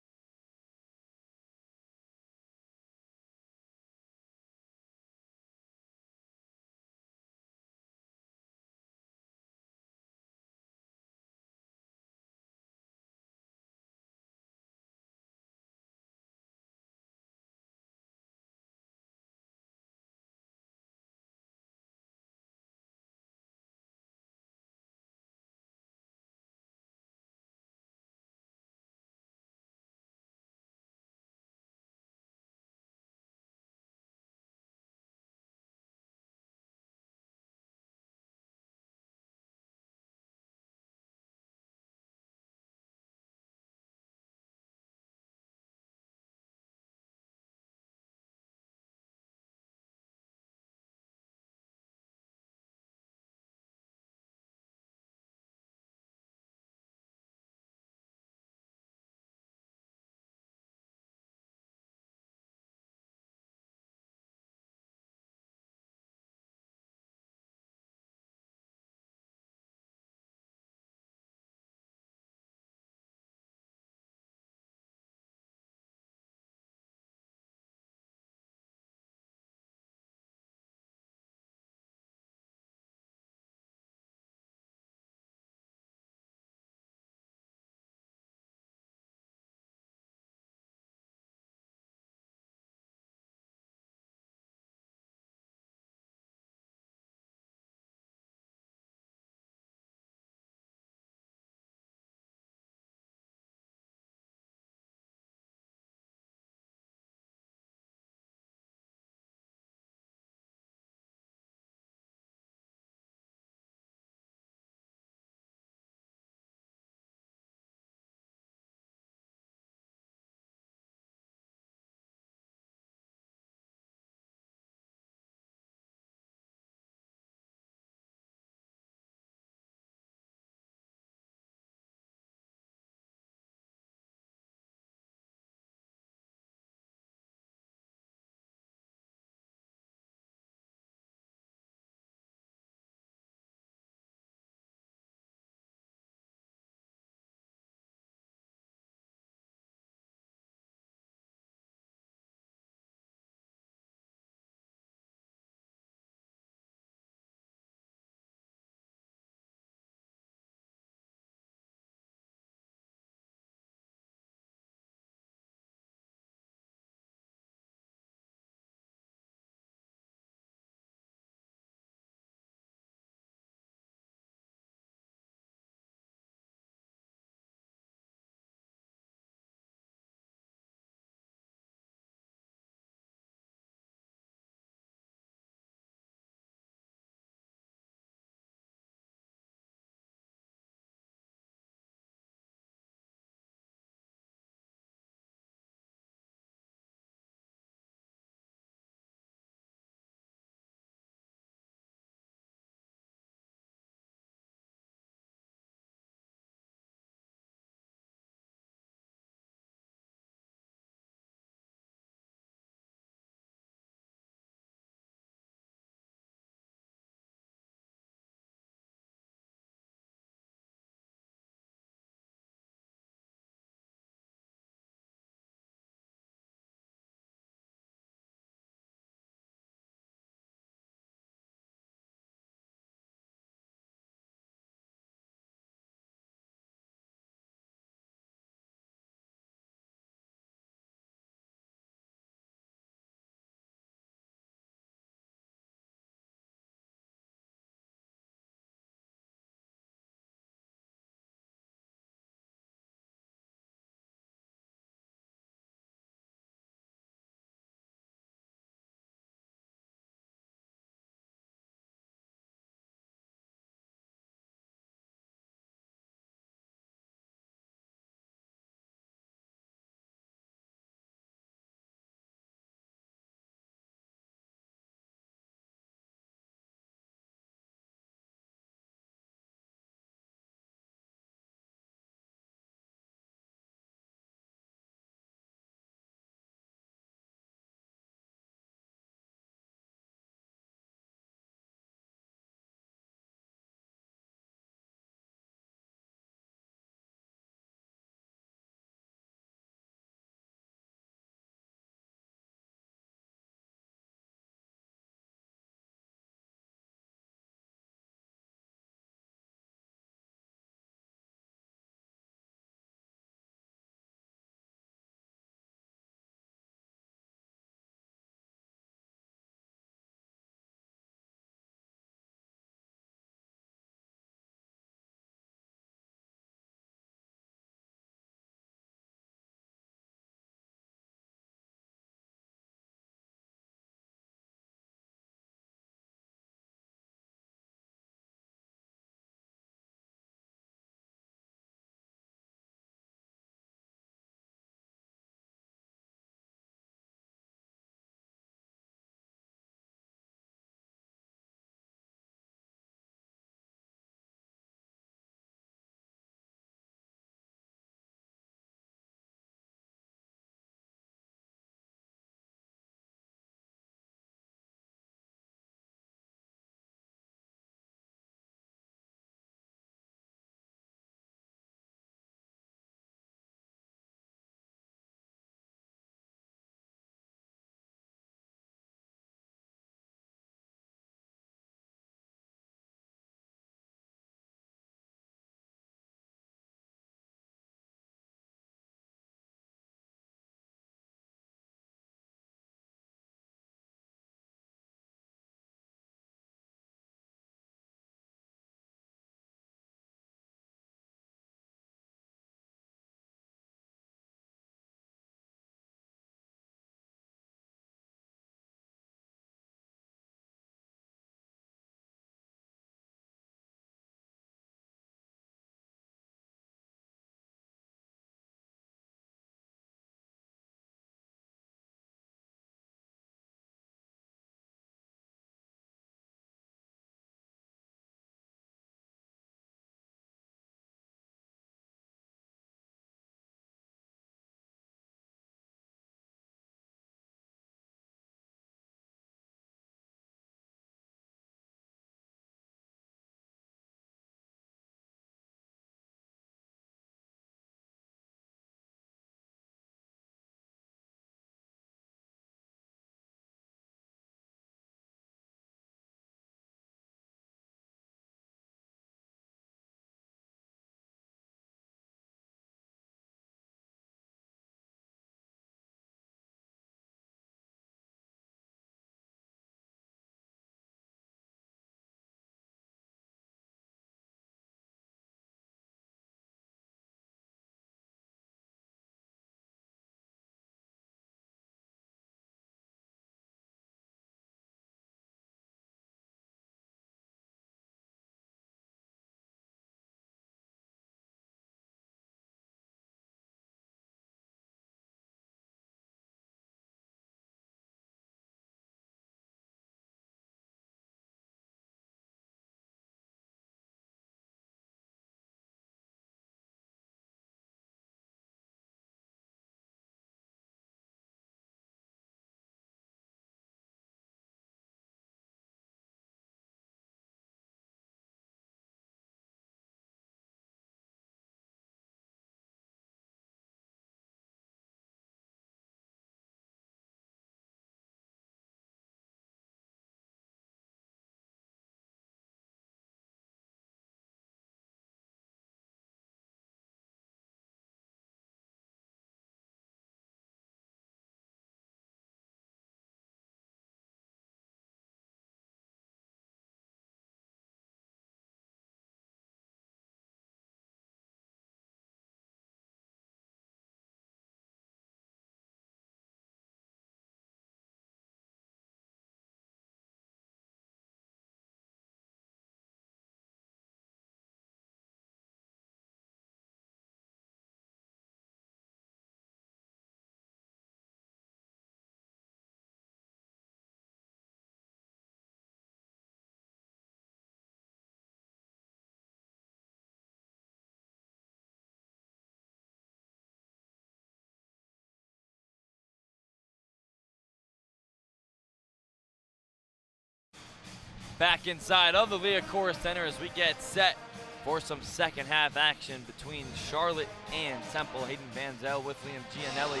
back inside of the Liacouras Center as we get set for some second half action between Charlotte and Temple. Hayden Vanzel with Liam Gianelli.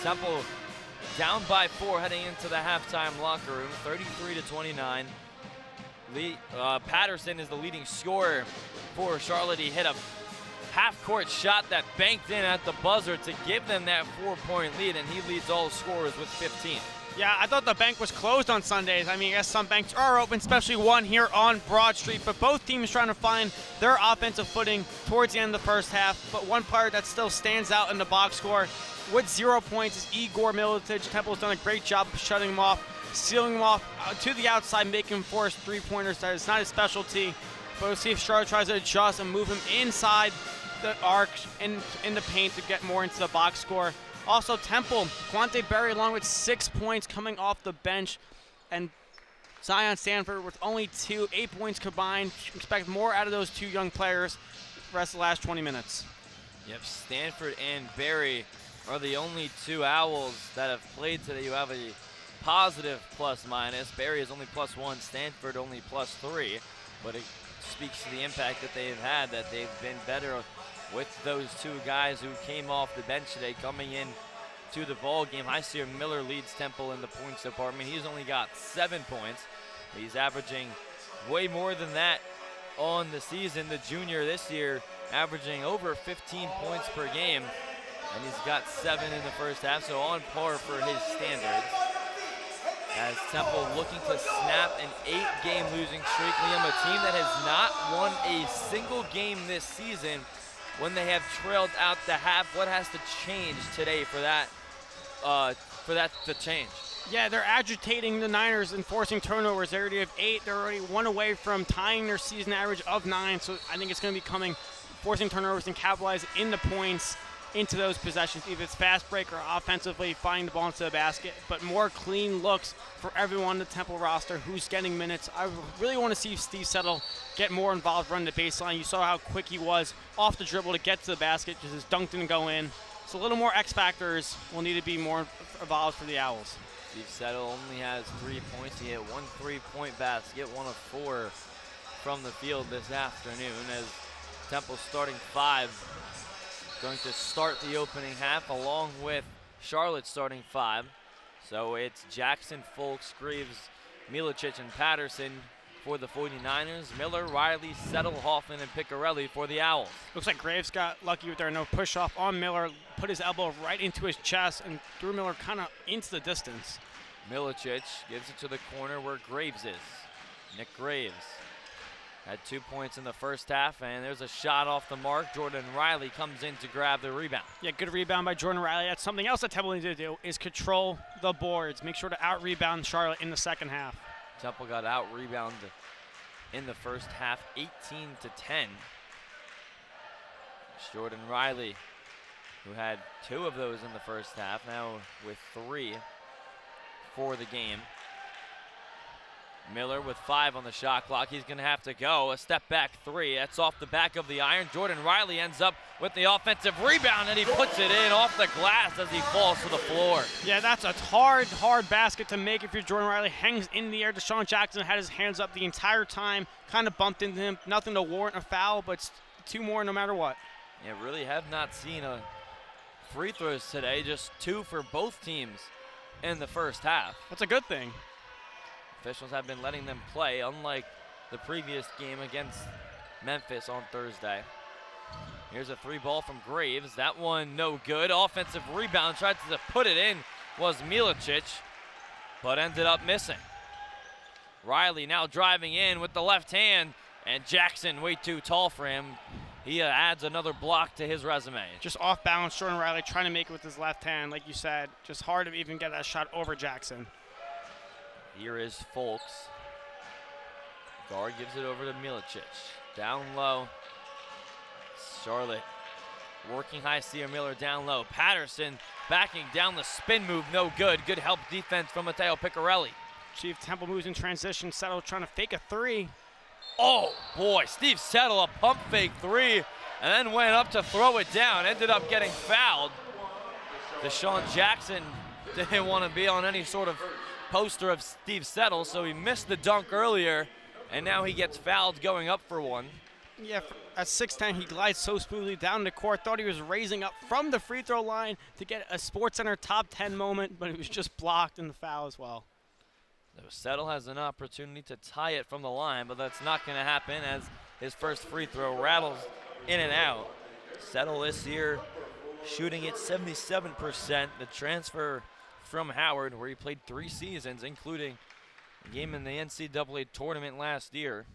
Temple down by 4 heading into the halftime locker room, 33-29. Patterson is the leading scorer for Charlotte. He hit a half-court shot that banked in at the buzzer to give them that 4-point lead, and he leads all scorers with 15. Yeah, I thought the bank was closed on Sundays. I mean, I guess some banks are open, especially one here on Broad Street, but both teams trying to find their offensive footing towards the end of the first half. But one player that still stands out in the box score with 0 points is Igor Milicic. Temple's done a great job of shutting him off, sealing him off to the outside, making him force three-pointers. That is not his specialty, but we'll see if Charlotte tries to adjust and move him inside the arc in the paint to get more into the box score. Also, Temple, Quante Berry along with 6 points coming off the bench, and Zion Stanford with only 8 points combined. Expect more out of those two young players the rest of the last 20 minutes. Yep, Stanford and Berry are the only two Owls that have played today who have a positive plus-minus. Berry is only +1, Stanford only +3, but it speaks to the impact that they've had, that they've been better with those two guys who came off the bench today coming in to the ball game. Hyseer Miller leads Temple in the points department. He's only got 7 points. He's averaging way more than that on the season. The junior this year averaging over 15 points per game, and he's got 7 in the first half, so on par for his standards. As Temple looking to snap an 8-game losing streak. Liam, a team that has not won a single game this season when they have trailed out the half. What has to change today for that to change? Yeah, they're agitating the Niners and forcing turnovers. They already have 8. They're already 1 away from tying their season average of 9. So I think it's going to be forcing turnovers and capitalize in the points into those possessions, either it's fast break or offensively finding the ball into the basket, but more clean looks for everyone on the Temple roster who's getting minutes. I really want to see Steve Settle get more involved running the baseline. You saw how quick he was off the dribble to get to the basket, just dunked and go in. So a little more X factors will need to be more involved for the Owls. Steve Settle only has 3 points. He hit 1 3-point basket, 1 of 4 from the field this afternoon, as Temple's starting 5 going to start the opening half along with Charlotte starting 5. So it's Jackson, Folks, Greaves, Milicic, and Patterson for the 49ers. Miller, Riley, Settle, Hoffman, and Piccarelli for the Owls. Looks like Graves got lucky with there. No push off on Miller. Put his elbow right into his chest and threw Miller kind of into the distance. Milicic gives it to the corner where Graves is. Nick Graves had 2 points in the first half, and there's a shot off the mark. Jordan Riley comes in to grab the rebound. Yeah, good rebound by Jordan Riley. That's something else that Temple needs to do, is control the boards. Make sure to out-rebound Charlotte in the second half. Temple got out-rebounded in the first half, 18-10. Jordan Riley, who had 2 of those in the first half, now with 3 for the game. Miller with 5 on the shot clock. He's going to have to go. A step back 3. That's off the back of the iron. Jordan Riley ends up with the offensive rebound, and he puts it in off the glass as he falls to the floor. Yeah, that's a hard basket to make if you're Jordan Riley. Hangs in the air. Deshaun Jackson had his hands up the entire time. Kind of bumped into him. Nothing to warrant a foul, but 2 more no matter what. Yeah, really have not seen a free throws today. Just 2 for both teams in the first half. That's a good thing. Officials have been letting them play, unlike the previous game against Memphis on Thursday. Here's a 3 ball from Graves. That one no good. Offensive rebound, tried to put it in, was Milicic, but ended up missing. Riley now driving in with the left hand, and Jackson way too tall for him. He adds another block to his resume. Just off balance, Jordan Riley trying to make it with his left hand, like you said. Just hard to even get that shot over Jackson. Here is Folks. Guard gives it over to Milicic. Down low. Charlotte working Hyseer Miller down low. Patterson backing down the spin move. No good. Good help defense from Matteo Piccarelli. Chief Temple moves in transition. Settle trying to fake a 3. Oh, boy. Steve Settle, a pump fake 3, and then went up to throw it down. Ended up getting fouled. Deshaun Jackson didn't want to be on any sort of poster of Steve Settle, so he missed the dunk earlier, and now he gets fouled going up for one. Yeah, at 6'10", he glides so smoothly down the court. Thought he was raising up from the free throw line to get a SportsCenter top 10 moment, but it was just blocked in the foul as well. So Settle has an opportunity to tie it from the line, but that's not going to happen as his first free throw rattles in and out. Settle this year shooting at 77%. The transfer from Howard, where he played 3 seasons, including a game in the NCAA tournament last year.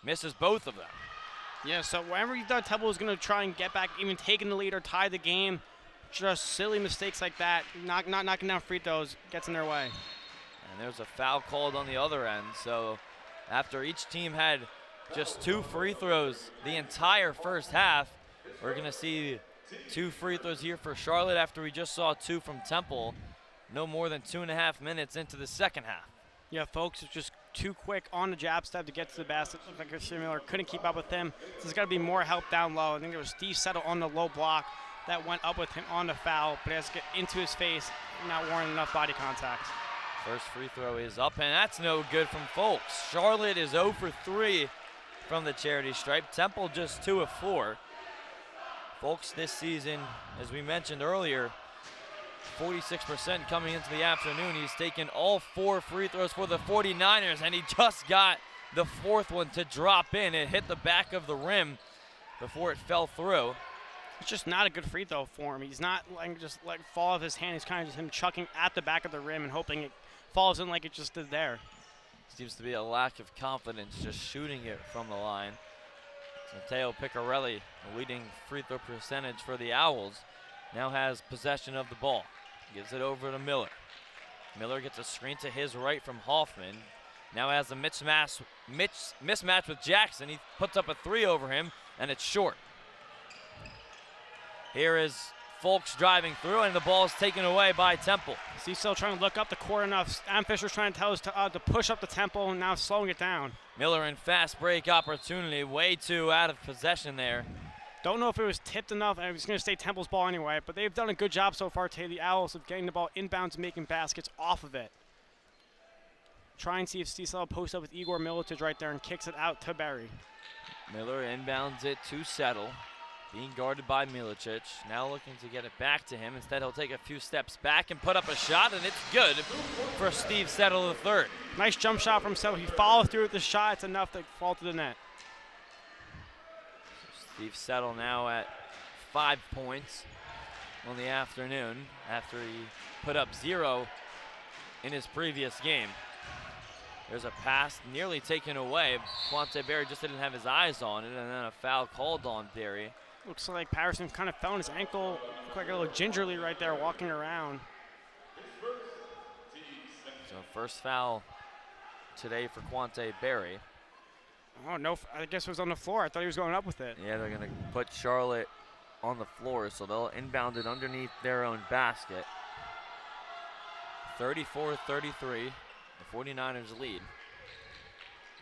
Misses both of them. Yeah, so whenever you thought Temple was going to try and get back, even taking the lead or tie the game, just silly mistakes like that, not knocking down free throws, gets in their way. And there's a foul called on the other end. So after each team had just 2 free throws the entire first half, we're going to see 2 free throws here for Charlotte after we just saw 2 from Temple. No more than 2.5 minutes into the second half. Yeah, folks, it's just too quick on the jab step to get to the basket. Looked like Christian Miller couldn't keep up with him. So there's got to be more help down low. I think there was Steve Settle on the low block that went up with him on the foul, but he has to get into his face, not warranting enough body contact. First free throw is up, and that's no good from Folks. Charlotte is 0 for 3 from the charity stripe. Temple just 2 of 4. Folks this season, as we mentioned earlier, 46% coming into the afternoon. He's taken all 4 free throws for the 49ers, and he just got the 4th one to drop in. It hit the back of the rim before it fell through. It's just not a good free throw for him. He's not letting just let it fall off his hand. He's kind of just him chucking at the back of the rim and hoping it falls in like it just did there. Seems to be a lack of confidence just shooting it from the line. Matteo Piccarelli, the leading free throw percentage for the Owls, now has possession of the ball. Gives it over to Miller. Miller gets a screen to his right from Hoffman. Now has a mismatch with Jackson. He puts up a 3 over him, and it's short. Here is Folks driving through, and the ball is taken away by Temple. He's still trying to look up the court enough. Adam Fisher's trying to tell us to push up the tempo, and now slowing it down. Miller in fast break opportunity, way too out of possession there. Don't know if it was tipped enough, and it was going to stay Temple's ball anyway, but they've done a good job so far today, the Owls, of getting the ball inbounds and making baskets off of it. Try and see if Steve Settle posts up with Igor Milicic right there and kicks it out to Berry. Miller inbounds it to Settle, being guarded by Milicic. Now looking to get it back to him. Instead, he'll take a few steps back and put up a shot, and it's good for Steve Settle III. Nice jump shot from Settle. He followed through with the shot. It's enough to fall to the net. Steve Settle now at 5 points on the afternoon after he put up 0 in his previous game. There's a pass nearly taken away. Quante Berry just didn't have his eyes on it, and then a foul called on Berry. Looks like Patterson kind of fell on his ankle, looked like a little gingerly right there walking around. So first foul today for Quante Berry. Oh, no, I guess it was on the floor. I thought he was going up with it. Yeah, they're going to put Charlotte on the floor, so they'll inbound it underneath their own basket. 34-33, the 49ers lead.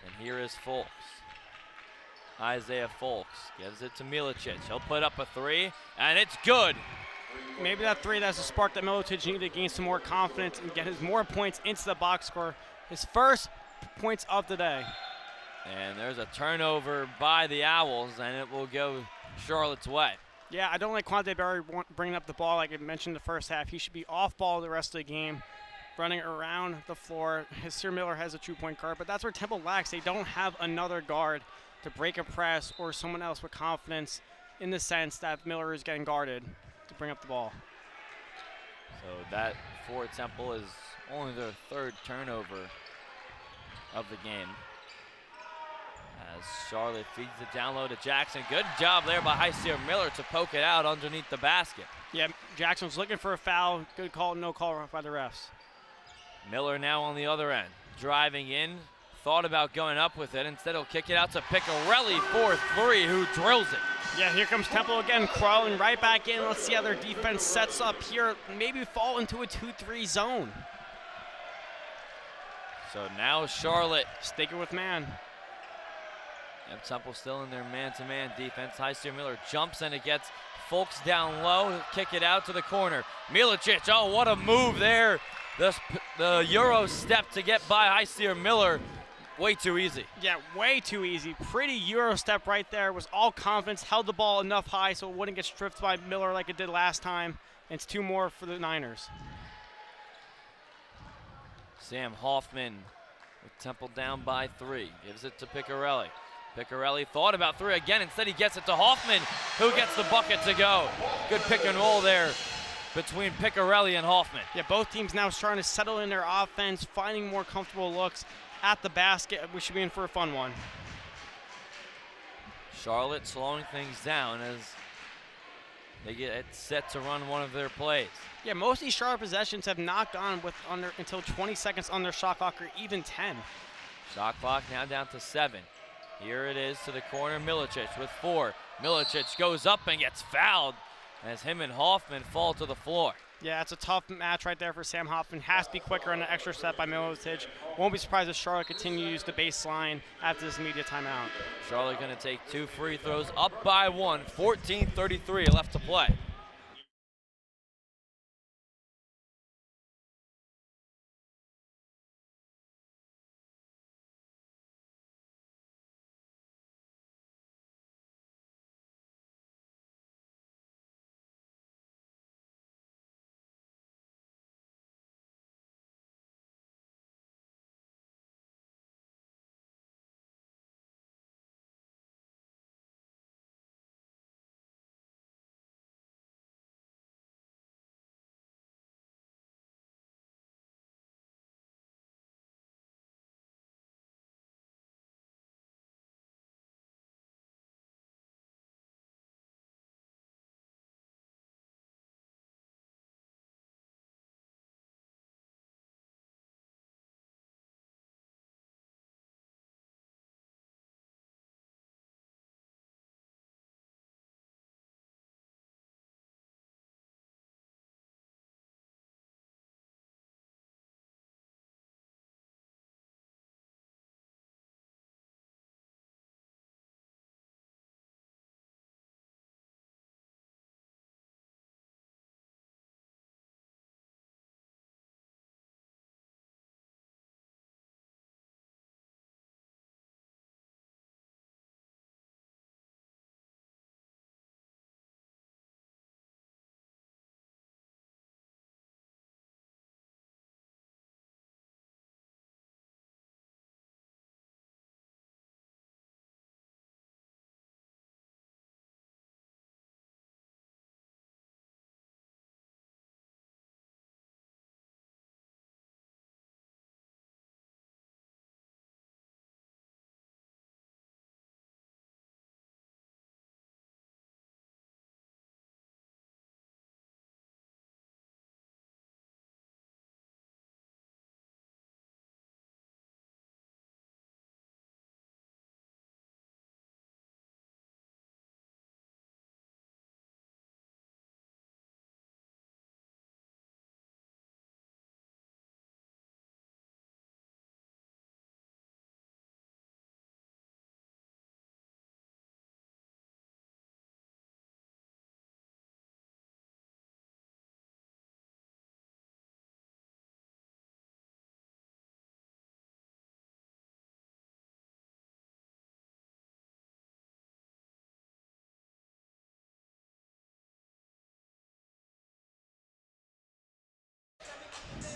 And here is Folks. Isaiah Folks gives it to Milicic. He'll put up a 3, and it's good. Maybe that 3, that's a spark that Milicic needed to gain some more confidence and get his more points into the box score. His first points of the day. And there's a turnover by the Owls, and it will go Charlotte's way. Yeah, I don't like Quante Berry bringing up the ball like I mentioned in the first half. He should be off ball the rest of the game, running around the floor. Sir Miller has a 2-point guard, but that's where Temple lacks. They don't have another guard to break a press or someone else with confidence in the sense that Miller is getting guarded to bring up the ball. So that for Temple is only their 3rd turnover of the game. As Charlotte feeds it down low to Jackson. Good job there by Hyseer Miller to poke it out underneath the basket. Yeah, Jackson was looking for a foul. Good call, no call by the refs. Miller now on the other end, driving in, thought about going up with it. Instead, he'll kick it out to Piccarelli for 3, who drills it. Yeah, here comes Temple again, crawling right back in. Let's see how their defense sets up here. Maybe fall into a 2-3 zone. So now Charlotte sticking with man. And Temple still in their man-to-man defense. Hyseer Miller jumps, and it gets Folks down low. He'll kick it out to the corner. Milicic, oh, what a move there The Euro step to get by Heissier Miller, way too easy. Yeah, way too easy. Pretty Euro step right there. Was all confidence, held the ball enough high so it wouldn't get stripped by Miller like it did last time. And it's 2 more for the Niners. Sam Hoffman with Temple down by 3. Gives it to Piccarelli. Piccarelli thought about 3 again. Instead, he gets it to Hoffman, who gets the bucket to go. Good pick and roll there between Piccarelli and Hoffman. Yeah, both teams now starting to settle in their offense, finding more comfortable looks at the basket. We should be in for a fun one. Charlotte slowing things down as they get set to run one of their plays. Yeah, most of these Charlotte possessions have not gone with until 20 seconds on their shot clock or even 10. Shot clock now down to 7. Here it is to the corner, Milicic with 4. Milicic goes up and gets fouled as him and Hoffman fall to the floor. Yeah, it's a tough match right there for Sam Hoffman. Has to be quicker on an extra step by Milicic. Won't be surprised if Charlotte continues the baseline after this immediate timeout. Charlotte going to take 2 free throws, up by 1, 14:33 left to play.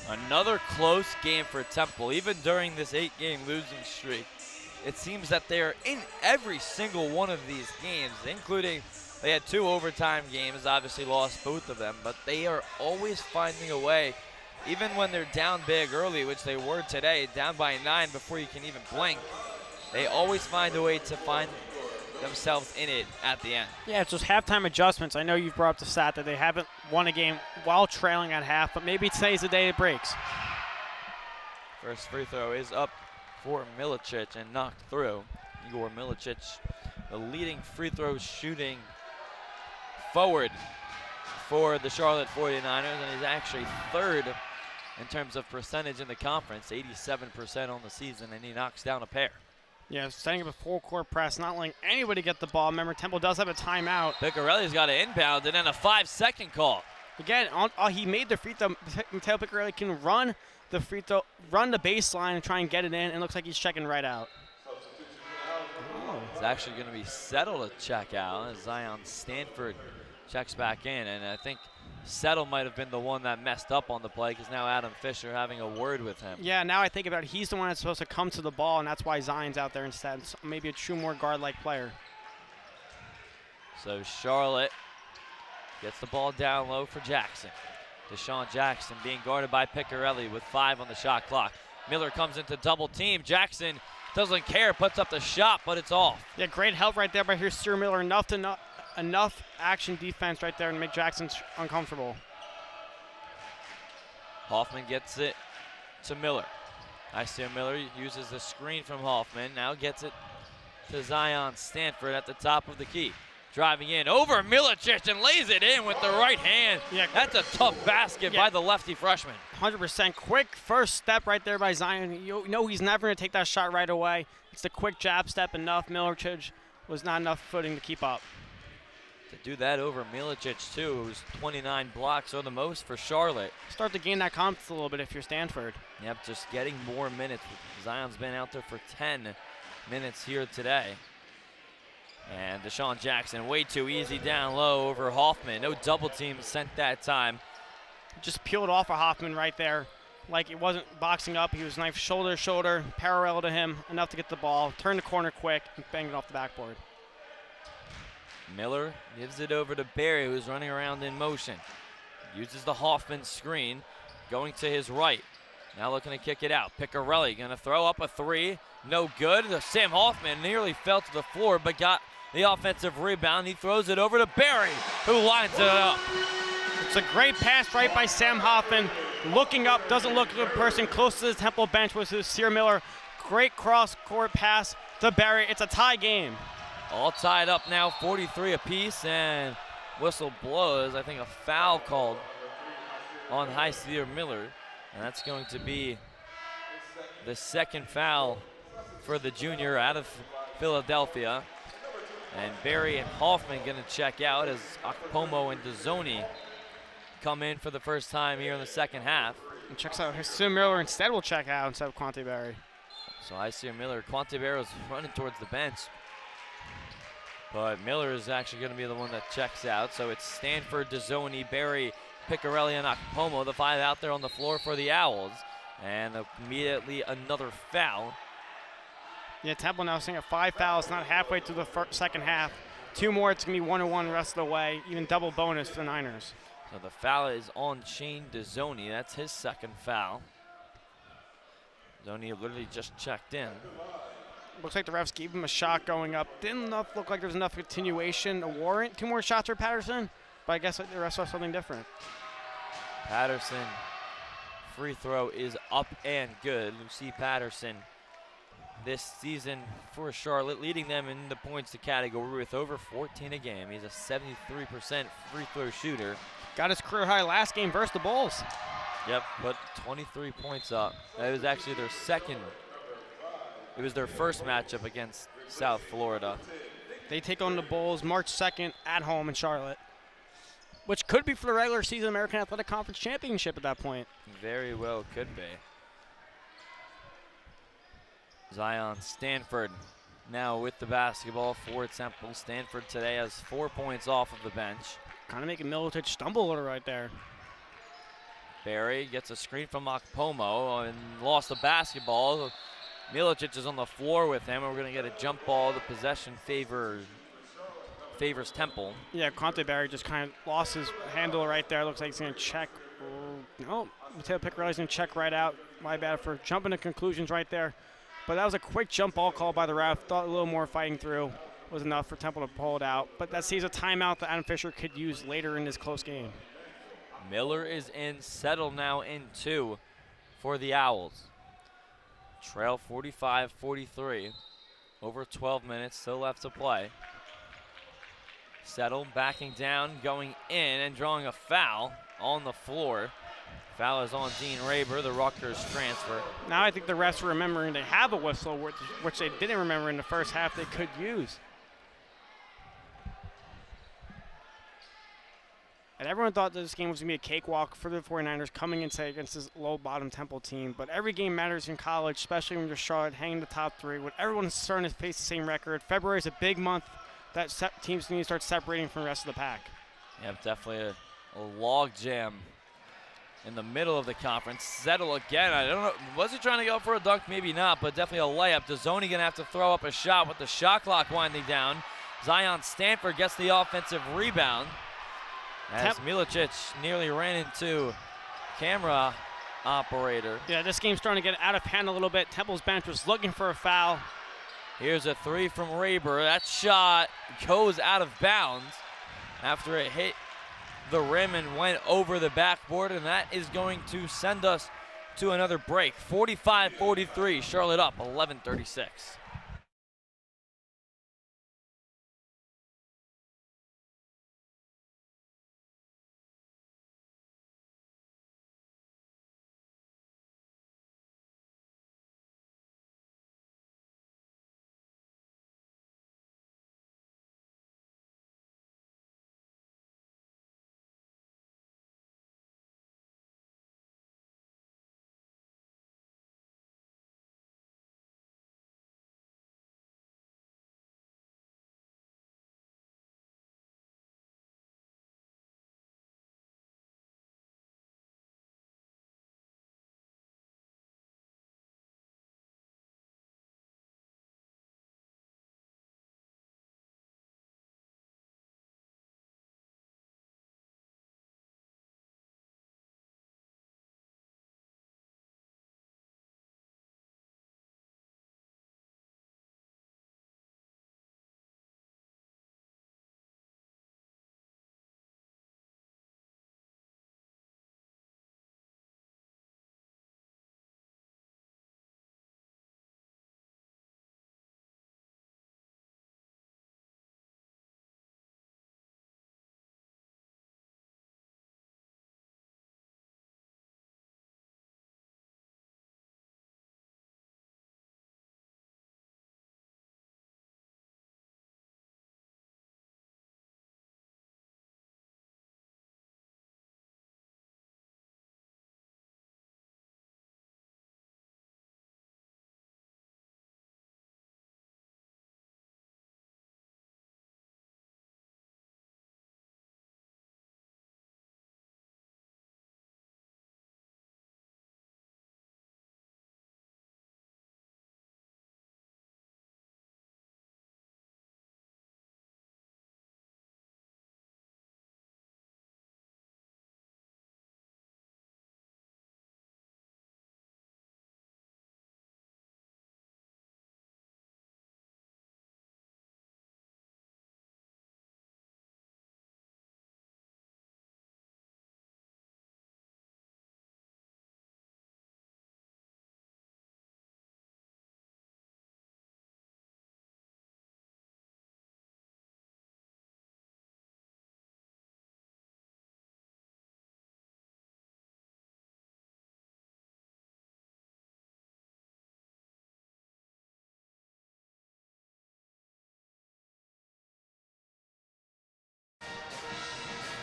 Another close game for Temple. Even during this 8-game losing streak, it seems that they're in every single one of these games, including they had 2 overtime games, obviously lost both of them, but they are always finding a way, even when they're down big early, which they were today, down by 9 before you can even blink. They always find a way to find themselves in it at the end. Yeah, it's just halftime adjustments. I know you've brought up the stat that they haven't won a game while trailing at half, but maybe today's the day it breaks. First free throw is up for Milicic and knocked through. Igor Milicic, the leading free throw shooting forward for the Charlotte 49ers, and he's actually 3rd in terms of percentage in the conference, 87% on the season, and he knocks down a pair. Yeah, setting up a full-court press, not letting anybody get the ball. Remember, Temple does have a timeout. Piccarelli's got an inbound and then a 5-second call. Again, he made the free throw. Mateo Piccarelli can run the free throw, run the baseline and try and get it in, and looks like he's checking right out. It's actually going to be Settle to check out as Zion Stanford checks back in, and I think Settle might have been the one that messed up on the play because now Adam Fisher having a word with him. Yeah, now I think about it, he's the one that's supposed to come to the ball, and that's why Zion's out there instead. So maybe a true more guard-like player. So Charlotte gets the ball down low for Jackson. Deshaun Jackson being guarded by Piccarelli with 5 on the shot clock. Miller comes into double team. Jackson doesn't care, puts up the shot, but it's off. Yeah, great help right there by here, Stuart Miller. Enough action defense right there to make Jackson uncomfortable. Hoffman gets it to Miller. Isaiah Miller uses the screen from Hoffman. Now gets it to Zion Stanford at the top of the key. Driving in over Milicic and lays it in with the right hand. Yeah, that's a tough basket by the lefty freshman. 100% quick first step right there by Zion. You know he's never going to take that shot right away. It's the quick jab step enough. Milicic was not enough footing to keep up. To do that over Milicic too, it was 29 blocks or the most for Charlotte. Start to gain that confidence a little bit if you're Stanford. Yep, just getting more minutes. Zion's been out there for 10 minutes here today. And Deshaun Jackson way too easy down low over Hoffman. No double team sent that time. Just peeled off of Hoffman right there. Like it wasn't boxing up. He was knife shoulder to shoulder, parallel to him, enough to get the ball, turn the corner quick, and bang it off the backboard. Miller gives it over to Barry, who's running around in motion. Uses the Hoffman screen, going to his right. Now looking to kick it out. Piccarelli going to throw up a 3. No good. Sam Hoffman nearly fell to the floor, but got the offensive rebound. He throws it over to Barry, who lines it up. It's a great pass right by Sam Hoffman. Looking up, doesn't look at the person close to the Temple bench, was Sear Miller. Great cross-court pass to Barry. It's a tie game. All tied up now, 43 apiece, and whistle blows. I think a foul called on Sear Miller, and that's going to be the second foul for the junior out of Philadelphia. And Barry and Hoffman going to check out as Akpomo and Dezzoni come in for the first time here in the second half. And checks out Sear Miller instead will check out instead of Quante Barry. So Sear Miller, Quante Barry was running towards the bench. But Miller is actually going to be the one that checks out. So it's Stanford, Dezzoni, Barry, Piccarelli, and Akpomo, the 5 out there on the floor for the Owls. And immediately another foul. Yeah, Temple now seeing 5 fouls, not halfway through the second half. 2 more, it's going to be 1-1 the rest of the way, even double bonus for the Niners. So the foul is on Shane Dezzoni. That's his second foul. Dezzoni literally just checked in. Looks like the refs gave him a shot going up. Didn't look like there was enough continuation to warrant 2 more shots for Patterson, but I guess the refs saw something different. Patterson, free throw is up and good. Lucy Patterson this season for Charlotte, leading them in the points to category with over 14 a game. He's a 73% free throw shooter. Got his career high last game versus the Bulls. Yep, put 23 points up. That was actually their second. It was their first matchup against South Florida. They take on the Bulls March 2nd at home in Charlotte, which could be for the regular season American Athletic Conference Championship at that point. Very well could be. Zion Stanford now with the basketball for Temple. Stanford today has 4 points off of the bench. Kind of making Milicic stumble a little right there. Barry gets a screen from Akpomo and lost the basketball. Milicic is on the floor with him, and we're going to get a jump ball. The possession favors Temple. Yeah, Quante Barry just kind of lost his handle right there. Looks like he's going to check. No, Mateo Piccarelli's going to check right out. My bad for jumping to conclusions right there. But that was a quick jump ball call by the ref. Thought a little more fighting through was enough for Temple to pull it out. But that sees a timeout that Adam Fisher could use later in this close game. Miller is in, Settle now in 2 for the Owls. Trail 45-43. Over 12 minutes still left to play. Settle backing down, going in and drawing a foul on the floor. Foul is on Dean Raber, the Rutgers transfer. Now I think the refs are remembering they have a whistle, which they didn't remember in the first half they could use. And everyone thought that this game was going to be a cakewalk for the 49ers coming in, say, against this low-bottom Temple team. But every game matters in college, especially when you're Charlotte hanging the top three. When everyone's starting to face the same record, February is a big month that teams need to start separating from the rest of the pack. Yeah, definitely a log jam in the middle of the conference. Settle again. I don't know. Was he trying to go for a dunk? Maybe not, but definitely a layup. DeZoni going to have to throw up a shot with the shot clock winding down. Zion Stanford gets the offensive rebound. As Milicic nearly ran into camera operator. Yeah, this game's starting to get out of hand a little bit. Temple's bench was looking for a foul. Here's a three from Raber. That shot goes out of bounds after it hit the rim and went over the backboard, and that is going to send us to another break. 45-43, Charlotte up, 11:36.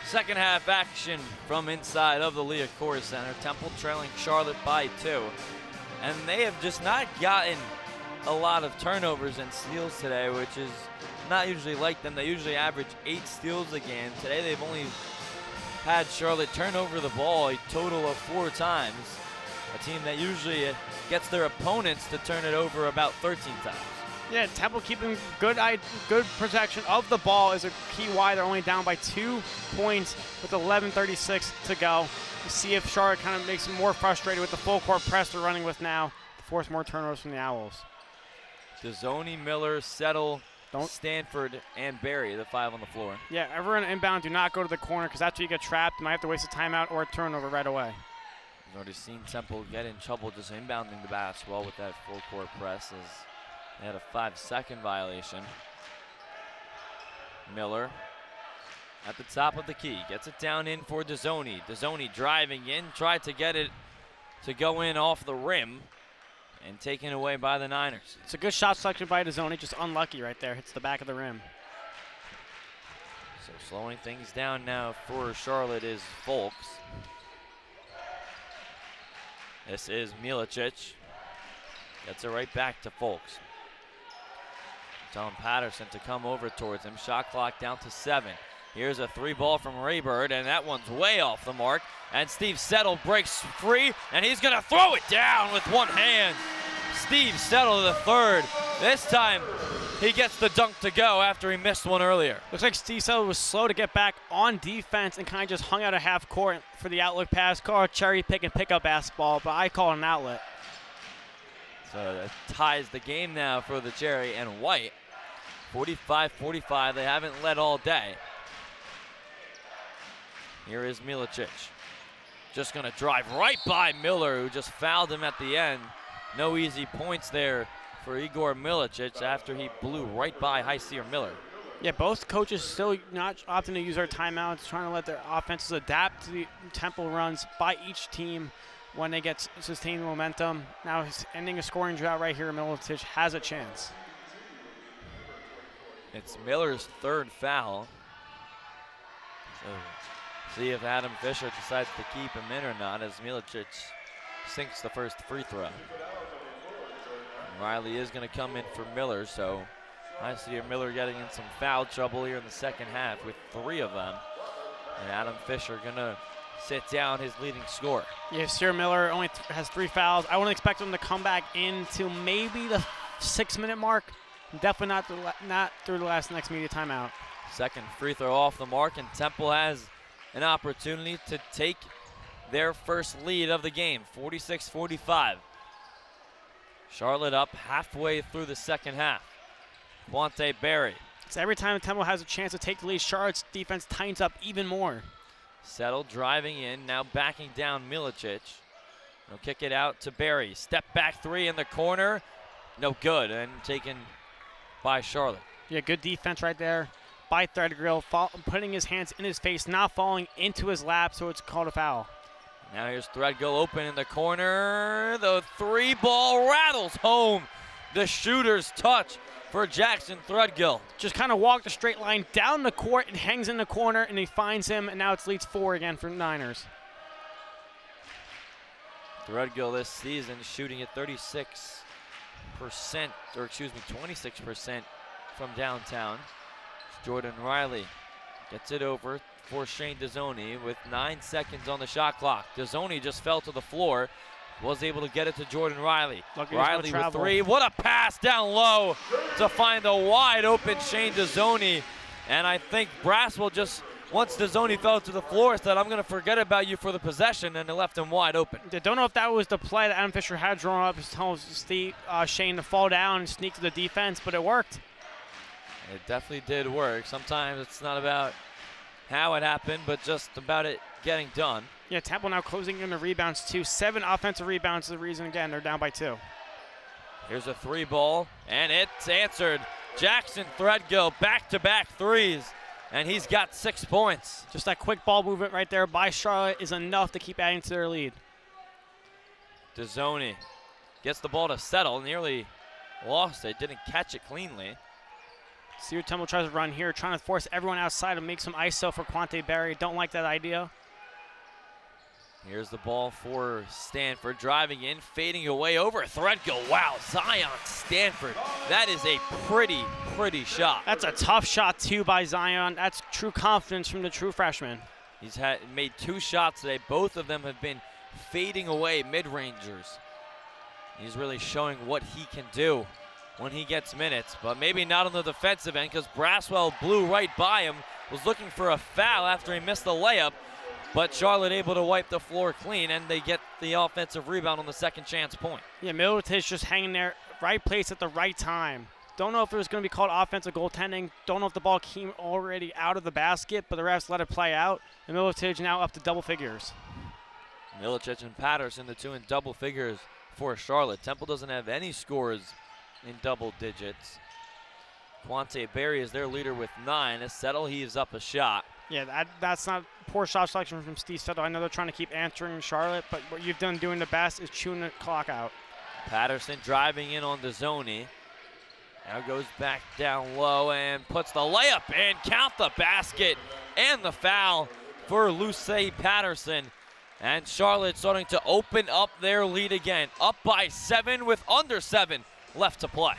Second half action from inside of the Liacouras Center. Temple trailing Charlotte by 2. And they have just not gotten a lot of turnovers and steals today, which is not usually like them. They usually average 8 steals a game. Today they've only had Charlotte turn over the ball a total of 4 times. A team that usually gets their opponents to turn it over about 13 times. Yeah, Temple keeping good protection of the ball is a key why they're only down by 2 points with 11:36 to go. You see if Charlotte kind of makes them more frustrated with the full court press they're running with now to force more turnovers from the Owls. DeZoni, Miller, Settle, Stanford, and Barry, the 5 on the floor. Yeah, everyone inbound, do not go to the corner because after you get trapped, you might have to waste a timeout or a turnover right away. We've already seen Temple get in trouble just inbounding the basketball with that full court press as they had a 5-second violation. Miller at the top of the key, gets it down in for DeZoni. DeZoni driving in, tried to get it to go in off the rim and taken away by the Niners. It's a good shot selection by DeZoni, just unlucky right there, hits the back of the rim. So slowing things down now for Charlotte is Folks. This is Milicic. Gets it right back to Folks. Telling Patterson to come over towards him. Shot clock down to 7. Here's a 3-ball from Raybird, and that one's way off the mark. And Steve Settle breaks free, and he's gonna throw it down with one hand. Steve Settle, the third. This time, he gets the dunk to go after he missed one earlier. Looks like Steve Settle was slow to get back on defense and kind of just hung out a half court for the outlet pass. Call it cherry pick and pick up basketball, but I call it an outlet. So that ties the game now for the Cherry and White. 45-45, they haven't led all day. Here is Milicic. Just gonna drive right by Miller, who just fouled him at the end. No easy points there for Igor Milicic after he blew right by Heisier Miller. Yeah, both coaches still not opting to use their timeouts, trying to let their offenses adapt to the tempo runs by each team when they get sustained momentum. Now he's ending a scoring drought right here. Milicic has a chance. It's Miller's third foul. So see if Adam Fisher decides to keep him in or not as Milicic sinks the first free throw. And Riley is going to come in for Miller, so I see Miller getting in some foul trouble here in the second half with 3 of them. And Adam Fisher going to sit down his leading scorer. Yeah, Sierra Miller only has 3 fouls. I wouldn't expect him to come back into maybe the 6-minute mark. Definitely not through the next media timeout. Second free throw off the mark, and Temple has an opportunity to take their first lead of the game, 46-45. Charlotte up halfway through the second half. Quante Berry. So every time Temple has a chance to take the lead, Charlotte's defense tightens up even more. Settle driving in, now backing down Milicic. He'll kick it out to Berry. Step back 3 in the corner. No good, and taken by Charlotte. Yeah, good defense right there by Threadgill, putting his hands in his face, not falling into his lap, so it's called a foul. Now here's Threadgill open in the corner. The 3-ball rattles home. The shooter's touch for Jackson Threadgill. Just kind of walked a straight line down the court and hangs in the corner, and he finds him, and now it's leads 4 again for Niners. Threadgill this season shooting at 26%, or excuse me, 26% from downtown. Jordan Riley gets it over for Shane Dezzoni with 9 seconds on the shot clock. Dezzoni just fell to the floor, was able to get it to Jordan Riley. Riley with 3. What a pass down low to find the wide open Shane Dezzoni. And I think Braswell just, once Dezzoni fell to the floor, said, I'm going to forget about you for the possession, and it left him wide open. I don't know if that was the play that Adam Fisher had drawn up. He told Shane to fall down and sneak to the defense, but it worked. It definitely did work. Sometimes it's not about how it happened, but just about it getting done. Yeah, Temple now closing in the rebounds too. 7 offensive rebounds is the reason, again, they're down by 2. Here's a 3-ball, and it's answered. Jackson Threadgill back-to-back threes, and he's got 6 points. Just that quick ball movement right there by Charlotte is enough to keep adding to their lead. Dezzoni gets the ball to Settle, nearly lost it, didn't catch it cleanly. See what Temple tries to run here, trying to force everyone outside to make some ISO for Quante Berry. Don't like that idea. Here's the ball for Stanford, driving in, fading away over Threadgill. Wow, Zion Stanford. That is a pretty shot. That's a tough shot, too, by Zion. That's true confidence from the true freshman. He's made 2 shots today. Both of them have been fading away mid-rangers. He's really showing what he can do when he gets minutes, but maybe not on the defensive end because Braswell blew right by him, was looking for a foul after he missed the layup, but Charlotte able to wipe the floor clean, and they get the offensive rebound on the second chance point. Yeah, Milicic just hanging there, right place at the right time. Don't know if it was going to be called offensive goaltending. Don't know if the ball came already out of the basket, but the refs let it play out. And Milicic now up to double figures. Milicic and Patterson, the 2 in double figures for Charlotte. Temple doesn't have any scores in double digits. Quante Berry is their leader with 9. As Settle heaves up a shot. Yeah, that's not poor shot selection from Steve Settle. I know they're trying to keep answering Charlotte, but what you've done doing the best is chewing the clock out. Patterson driving in on Dezzoni. Now goes back down low and puts the layup in. Count the basket and the foul for Luce Patterson. And Charlotte starting to open up their lead again. Up by 7 with under 7 left to play.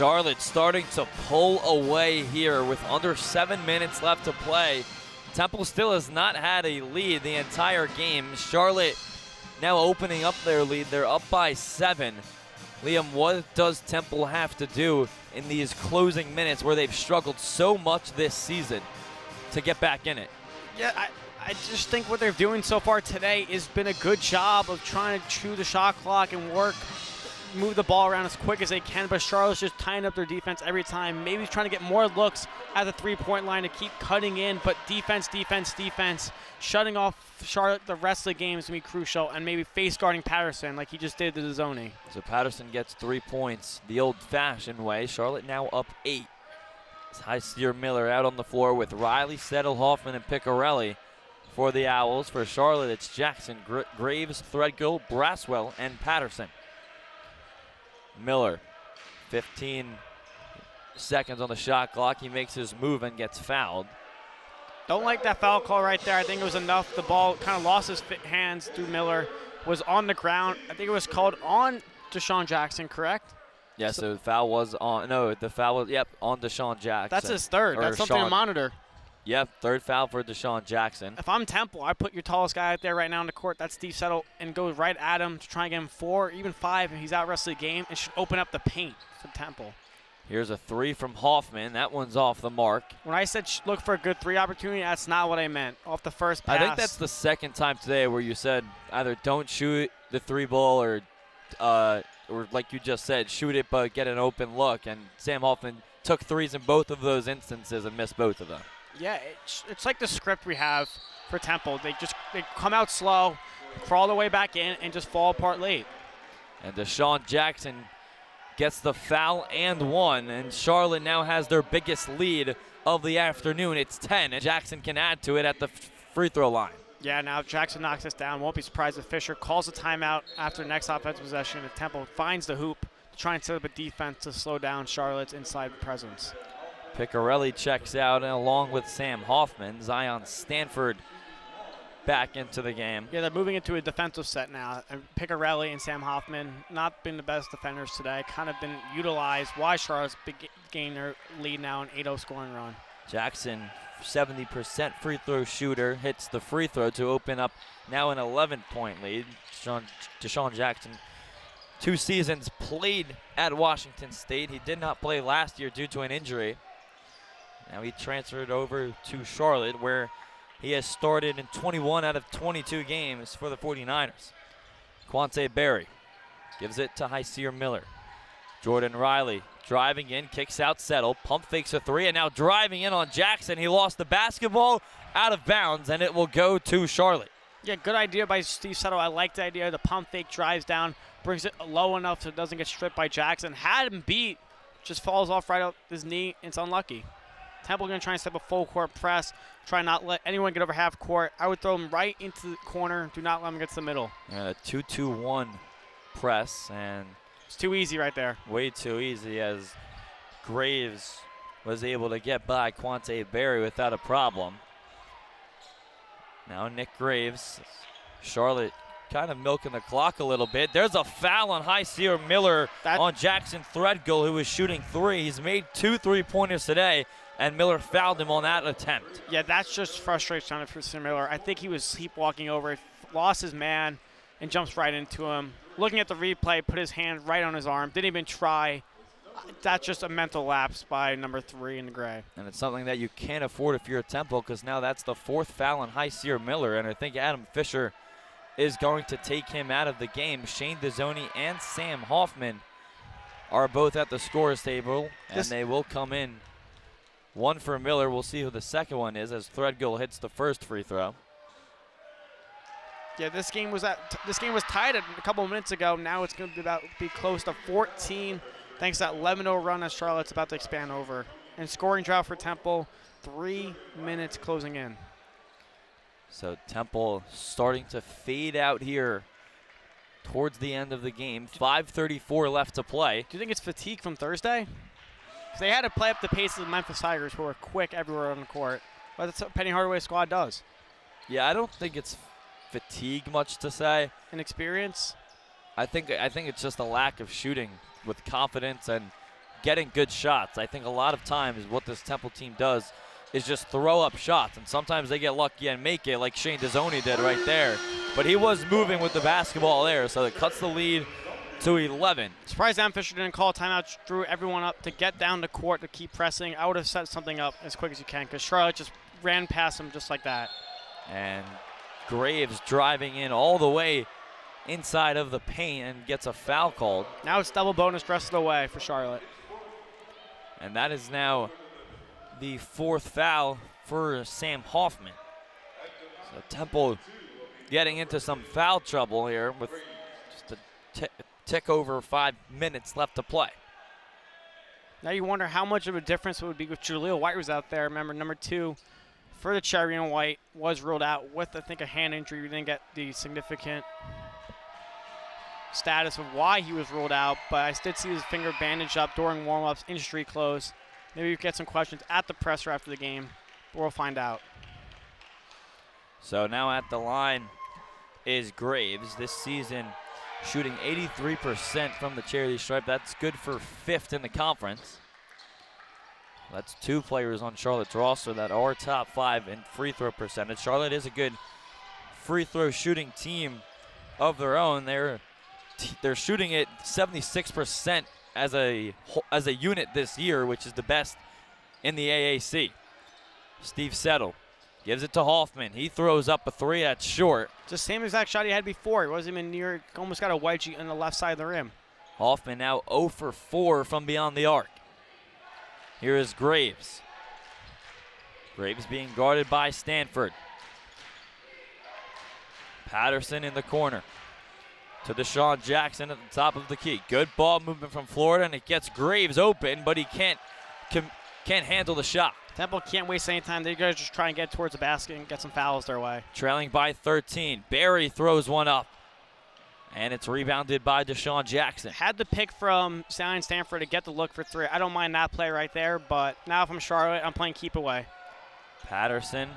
Charlotte starting to pull away here with under 7 minutes left to play. Temple still has not had a lead the entire game. Charlotte now opening up their lead. They're up by 7. Liam, what does Temple have to do in these closing minutes where they've struggled so much this season to get back in it? Yeah, I just think what they're doing so far today has been a good job of trying to chew the shot clock and move the ball around as quick as they can, but Charlotte's just tying up their defense every time. Maybe trying to get more looks at the three-point line to keep cutting in, but defense, shutting off Charlotte the rest of the game is going to be crucial, and maybe face guarding Patterson like he just did to the Zoni. So Patterson gets 3 points the old-fashioned way. Charlotte now up 8. Heisier Miller out on the floor with Riley, Settle, Hoffman, and Picarelli for the Owls. For Charlotte, it's Jackson, Graves, Threadgill, Braswell, and Patterson. Miller, 15 seconds on the shot clock. He makes his move and gets fouled. Don't like that foul call right there. I think it was enough. The ball kind of lost his hands through Miller, was on the ground. I think it was called on Deshaun Jackson, correct? Yeah, so the foul was on. No, the foul was, on Deshaun Jackson. That's his third. That's something to monitor. Yep, third foul for Deshaun Jackson. If I'm Temple, I put your tallest guy out there right now on the court. That's Steve Settle, and go right at him to try and get him 4, even 5, and he's out rest of the game. It should open up the paint for Temple. Here's a 3 from Hoffman. That one's off the mark. When I said look for a good 3 opportunity, that's not what I meant. Off the first pass. I think that's the second time today where you said either don't shoot the 3 ball or like you just said, shoot it but get an open look. And Sam Hoffman took 3s in both of those instances and missed both of them. Yeah, it's like the script we have for Temple. They come out slow, crawl their way back in, and just fall apart late. And Deshaun Jackson gets the foul and one, and Charlotte now has their biggest lead of the afternoon. It's 10, and Jackson can add to it at the free throw line. Yeah, now if Jackson knocks this down, won't be surprised if Fisher calls a timeout after the next offensive possession and Temple finds the hoop to try and set up a defense to slow down Charlotte's inside presence. Picarelli checks out, and along with Sam Hoffman, Zion Stanford back into the game. Yeah, they're moving into a defensive set now. And Picarelli and Sam Hoffman not been the best defenders today, kind of been utilized. Why Charlotte's gained their lead now, an 8-0 scoring run. Jackson, 70% free throw shooter, hits the free throw to open up now an 11-point lead. Deshaun Jackson, 2 seasons played at Washington State. He did not play last year due to an injury. Now he transferred over to Charlotte, where he has started in 21 out of 22 games for the 49ers. Quante Berry gives it to Hyseer Miller. Jordan Riley driving in, kicks out Settle, pump fakes a 3, and now driving in on Jackson. He lost the basketball out of bounds, and it will go to Charlotte. Yeah, good idea by Steve Settle. I like the idea. The pump fake drives down, brings it low enough so it doesn't get stripped by Jackson. Had him beat, just falls off right off his knee. It's unlucky. Temple going to try and step a full court press, try not let anyone get over half court. I would throw him right into the corner. Do not let him get to the middle. And a 2-2-1 press, and it's too easy right there. Way too easy, as Graves was able to get by Quante Berry without a problem. Now Nick Graves, Charlotte kind of milking the clock a little bit. There's a foul on Hyseer Miller on Jackson Threadgill, who was shooting 3. He's made 2 3-pointers today, and Miller fouled him on that attempt. Yeah, that's just frustration for Hyseer Miller. I think he was sleepwalking over, lost his man, and jumps right into him. Looking at the replay, put his hand right on his arm, didn't even try. That's just a mental lapse by number 3 in the gray. And it's something that you can't afford if you're a Temple, because now that's the 4th foul on Hyseer Miller, and I think Adam Fisher is going to take him out of the game. Shane Dezzoni and Sam Hoffman are both at the scorer's table, and they will come in. 1 for Miller. We'll see who the second one is as Threadgill hits the first free throw. Yeah, this game was tied a couple of minutes ago. Now it's going to be close to 14, thanks to that 11-0 run as Charlotte's about to expand over. And scoring drought for Temple, 3 minutes closing in. So Temple starting to fade out here towards the end of the game. 5:34 left to play. Do you think it's fatigue from Thursday? Because they had to play up the pace of the Memphis Tigers, who are quick everywhere on the court. But that's what Penny Hardaway's squad does. Yeah, I don't think it's fatigue much to say. Inexperience? I think it's just a lack of shooting with confidence and getting good shots. I think a lot of times what this Temple team does is just throw up shots, and sometimes they get lucky and make it, like Shane Dezzoni did right there. But he was moving with the basketball there, so it cuts the lead to 11. Surprised Adam Fisher didn't call a timeout, drew everyone up to get down the court to keep pressing. I would have set something up as quick as you can, because Charlotte just ran past him just like that. And Graves driving in all the way inside of the paint and gets a foul called. Now it's double bonus rest of the way for Charlotte. And that is now the 4th foul for Sam Hoffman. So Temple getting into some foul trouble here with just a tick over 5 minutes left to play. Now you wonder how much of a difference it would be if Jaleel White was out there. Remember, number 2 for the Cherry and White was ruled out with, I think, a hand injury. We didn't get the significant status of why he was ruled out, but I did see his finger bandaged up during warm-ups in street clothes. Maybe we get some questions at the presser after the game, but we'll find out. So now at the line is Graves. This season shooting 83% from the charity stripe. That's good for 5th in the conference. That's 2 players on Charlotte's roster that are top 5 in free throw percentage. Charlotte is a good free throw shooting team of their own. They're shooting it 76% as a unit this year, which is the best in the AAC. Steve Settle gives it to Hoffman. He throws up a 3 that's short. Just same exact shot he had before. He wasn't even near, almost got a wedgie on the left side of the rim. Hoffman now 0 for 4 from beyond the arc. Here is Graves. Graves being guarded by Stanford. Patterson in the corner. to Deshaun Jackson at the top of the key. Good ball movement from Florida, and it gets Graves open, but he can't handle the shot. Temple can't waste any time. They're going to just try and get towards the basket and get some fouls their way. Trailing by 13. Barry throws one up, and it's rebounded by Deshaun Jackson. Had the pick from Stallion Stanford to get the look for three. I don't mind that play right there, but now if I'm Charlotte, I'm playing keep away. Patterson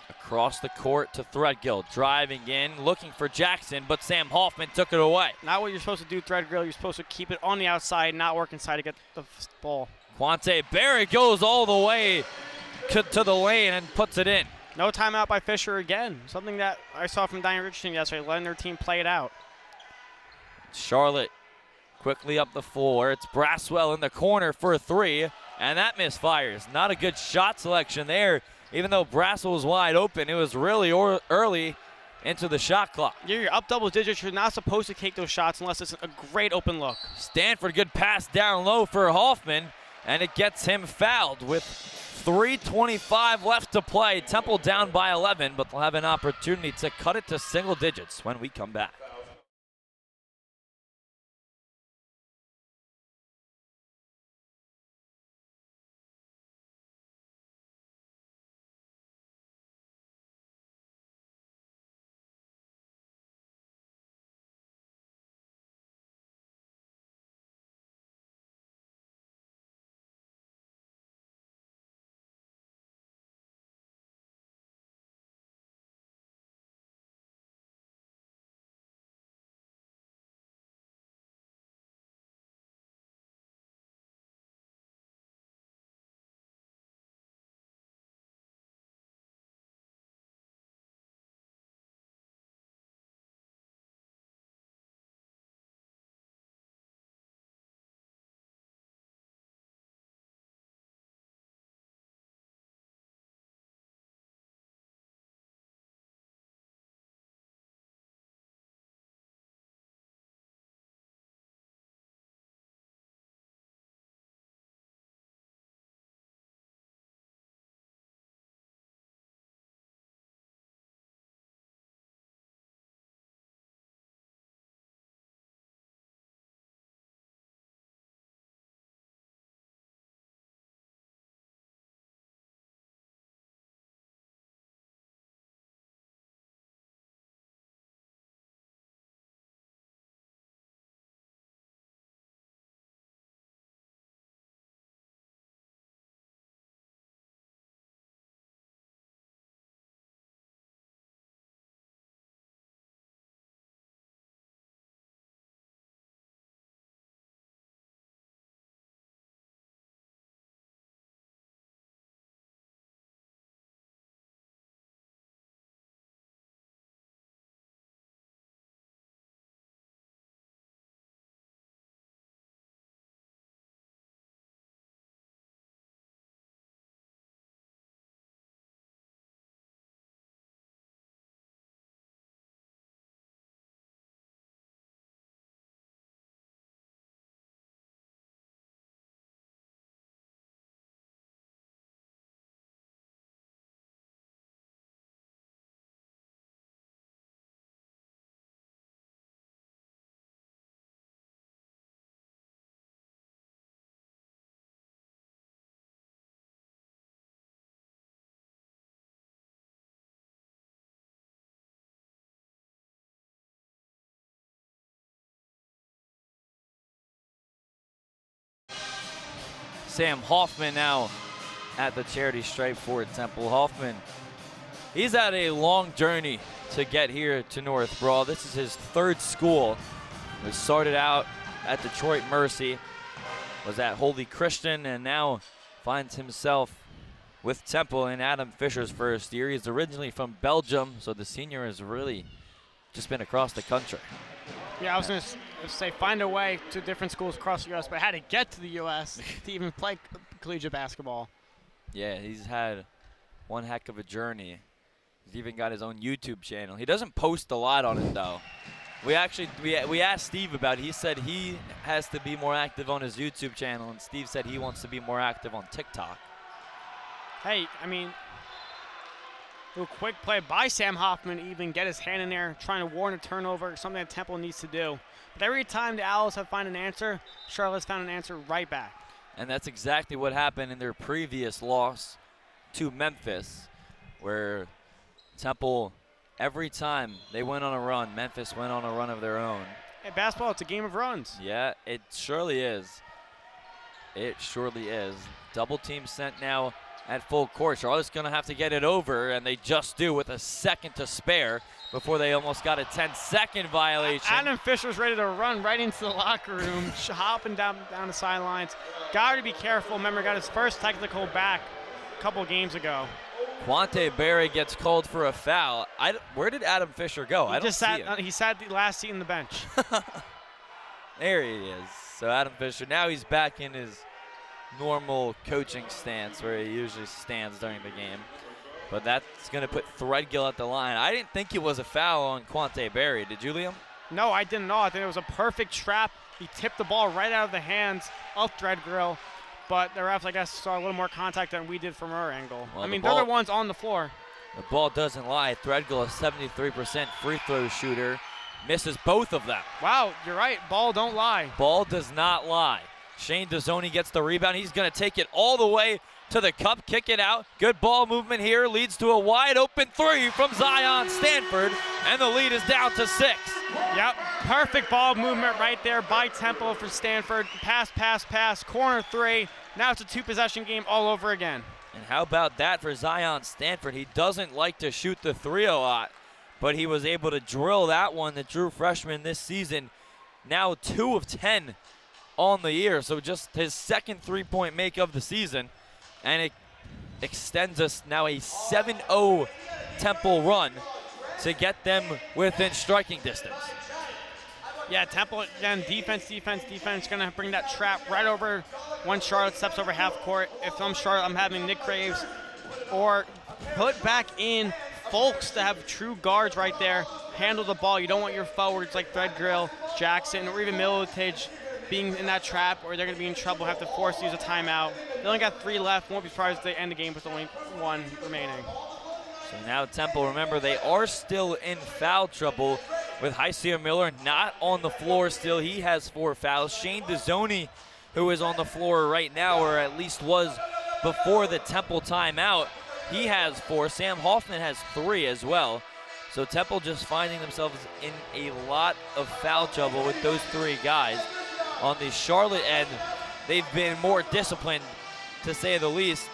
across the court to Threadgill, driving in, looking for Jackson, but Sam Hoffman took it away. Not what you're supposed to do, Threadgill. You're supposed to keep it on the outside, not work inside to get the ball. Quante Barry goes all the way to the lane and puts it in. No timeout by Fisher again. Something that I saw from Diane Richardson yesterday, letting their team play it out. Charlotte quickly up the floor. It's Braswell in the corner for a three, and that misfires. Not a good shot selection there. Even though Braswell was wide open, it was really early into the shot clock. You're up double digits. You're not supposed to take those shots unless it's a great open look. Stanford, good pass down low for Hoffman, and it gets him fouled with 3:25 left to play. Temple down by 11, but they'll have an opportunity to cut it to single digits when we come back. Sam Hoffman now at the charity stripe for Temple. Hoffman, he's had a long journey to get here to North Broad. This is his third school. He started out at Detroit Mercy, was at Holy Christian, and now finds himself with Temple in Adam Fisher's first year. He's originally from Belgium, so the senior has really just been across the country. Yeah, I was going to say find a way to different schools across the U.S., but how to get to the U.S. to even play collegiate basketball. Yeah, he's had one heck of a journey. He's even got his own YouTube channel. He doesn't post a lot on it, though. We asked Steve about it. He said he has to be more active on his YouTube channel, and Steve said he wants to be more active on TikTok. Hey, I mean, little quick play by Sam Hoffman, even get his hand in there, trying to warn a turnover, something that Temple needs to do. But every time the Owls have found an answer, Charlotte's found an answer right back. And that's exactly what happened in their previous loss to Memphis, where Temple, every time they went on a run, Memphis went on a run of their own. Hey, basketball, it's a game of runs. Yeah, it surely is. It surely is. Double team sent now at full court. Charlotte's going to have to get it over, and they just do with a second to spare before they almost got a 10-second violation. Adam Fisher's ready to run right into the locker room, hopping down the sidelines. Got to be careful. Remember, got his first technical back a couple games ago. Quante Berry gets called for a foul. Where did Adam Fisher go? I don't see him. He sat the last seat in the bench. There he is. So Adam Fisher, now he's back in his normal coaching stance where he usually stands during the game. But that's going to put Threadgill at the line. I didn't think it was a foul on Quante Berry. Did you, Liam? No, I didn't know. I think it was a perfect trap. He tipped the ball right out of the hands of Threadgill. But the refs, I guess, saw a little more contact than we did from our angle. Well, they're the ones on the floor. The ball doesn't lie. Threadgill, a 73% free throw shooter, misses both of them. Wow, you're right. Ball don't lie. Ball does not lie. Shane Dezzoni gets the rebound. He's going to take it all the way to the cup, kick it out. Good ball movement here leads to a wide open three from Zion Stanford, and the lead is down to 6. Yep, perfect ball movement right there by Temple for Stanford. Pass, pass, pass, corner three. Now it's a 2-possession game all over again. And how about that for Zion Stanford? He doesn't like to shoot the three a lot, but he was able to drill that one, the true freshman this season. Now 2 of 10 on the year, so just his second three-point make of the season. And it extends us now a 7-0 Temple run to get them within striking distance. Yeah, Temple, again, defense, going to bring that trap right over once Charlotte steps over half court. If I'm Charlotte, I'm having Nick Graves or put back in Folks to have true guards right there, handle the ball. You don't want your forwards like Threadgill, Jackson, or even Milotic being in that trap, or they're going to be in trouble, have to force to use a timeout. They only got 3 left. Won't be surprised if they end the game with only 1 remaining. So now Temple, remember, they are still in foul trouble with Hysia Miller not on the floor still. He has 4 fouls. Shane Dezzoni, who is on the floor right now, or at least was before the Temple timeout, he has 4. Sam Hoffman has 3 as well. So Temple just finding themselves in a lot of foul trouble with those 3 guys. On the Charlotte end, they've been more disciplined, to say the least,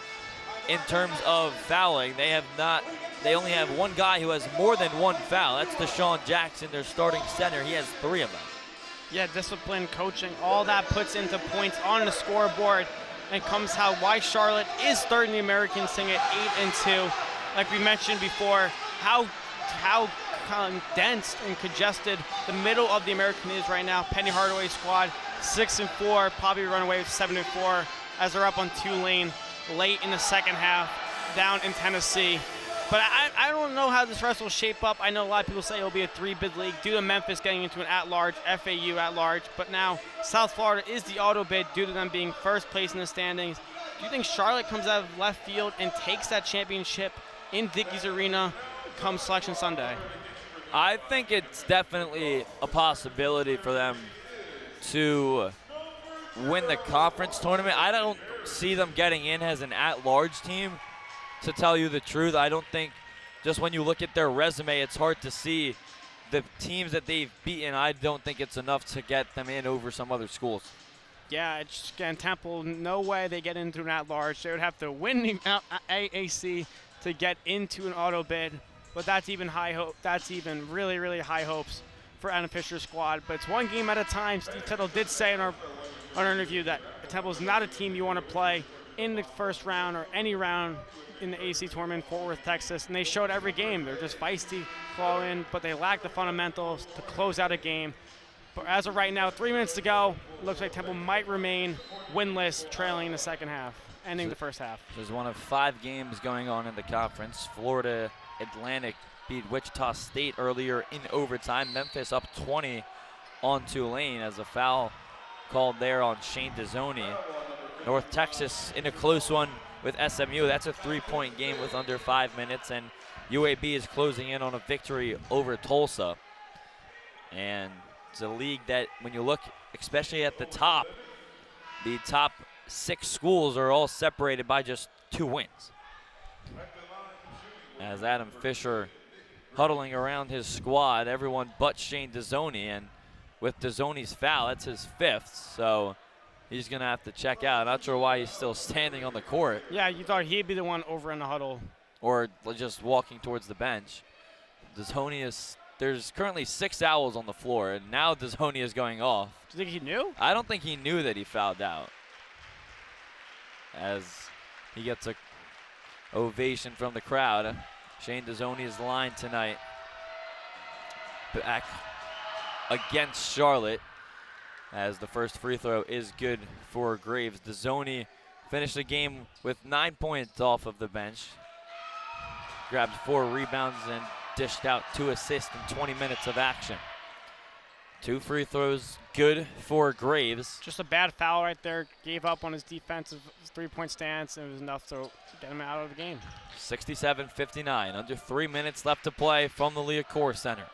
in terms of fouling. They only have 1 guy who has more than 1 foul. That's Deshaun Jackson, their starting center. He has 3 of them. Yeah, discipline, coaching, all that puts into points on the scoreboard, and comes why Charlotte is third in the American sing at 8-2. Like we mentioned before, how condensed and congested the middle of the American is right now. Penny Hardaway's squad 6-4, probably run away with 7-4 as they're up on Tulane late in the second half, down in Tennessee. But I don't know how this rest will shape up. I know a lot of people say it'll be a 3-bid league due to Memphis getting into an at-large, FAU at-large. But now South Florida is the auto bid due to them being first place in the standings. Do you think Charlotte comes out of left field and takes that championship in Dickies Arena come Selection Sunday? I think it's definitely a possibility for them to win the conference tournament. I don't see them getting in as an at-large team, to tell you the truth. I don't think, just when you look at their resume, it's hard to see the teams that they've beaten. I don't think it's enough to get them in over some other schools. Yeah, it's, again, Temple, no way they get into an at-large. They would have to win the AAC to get into an auto bid, but that's even high hope. That's even really, really high hopes for Adam Fisher's squad. But it's one game at a time. Steve Tuttle did say in our interview that Temple is not a team you want to play in the first round or any round in the AC tournament, Fort Worth, Texas, and they showed every game. They're just feisty, claw in, but they lack the fundamentals to close out a game. But as of right now, 3 minutes to go, it looks like Temple might remain winless, trailing in the second half, ending the first half. There's one of 5 games going on in the conference. Florida Atlantic beat Wichita State earlier in overtime. Memphis up 20 on Tulane as a foul called there on Shane Dezzoni. North Texas in a close one with SMU. That's a 3-point game with under 5 minutes, and UAB is closing in on a victory over Tulsa. And it's a league that, when you look especially at the top 6 schools are all separated by just 2 wins. As Adam Fisher huddling around his squad, everyone but Shane Dezzoni, and with Dezzoni's foul, that's his 5th, so he's going to have to check out. Not sure why he's still standing on the court. Yeah, you thought he'd be the one over in the huddle. Or just walking towards the bench. Dezzoni is, there's currently 6 Owls on the floor, and now Dezzoni is going off. Do you think he knew? I don't think he knew that he fouled out. As he gets a ovation from the crowd. Shane Dezzoni's line tonight back against Charlotte, as the first free throw is good for Graves. Dezzoni finished the game with 9 points off of the bench, grabbed 4 rebounds and dished out 2 assists in 20 minutes of action. 2 free throws good for Graves. Just a bad foul right there. Gave up on his defensive 3-point stance, and it was enough to get him out of the game. 67-59, under 3 minutes left to play from the Liacouras Center.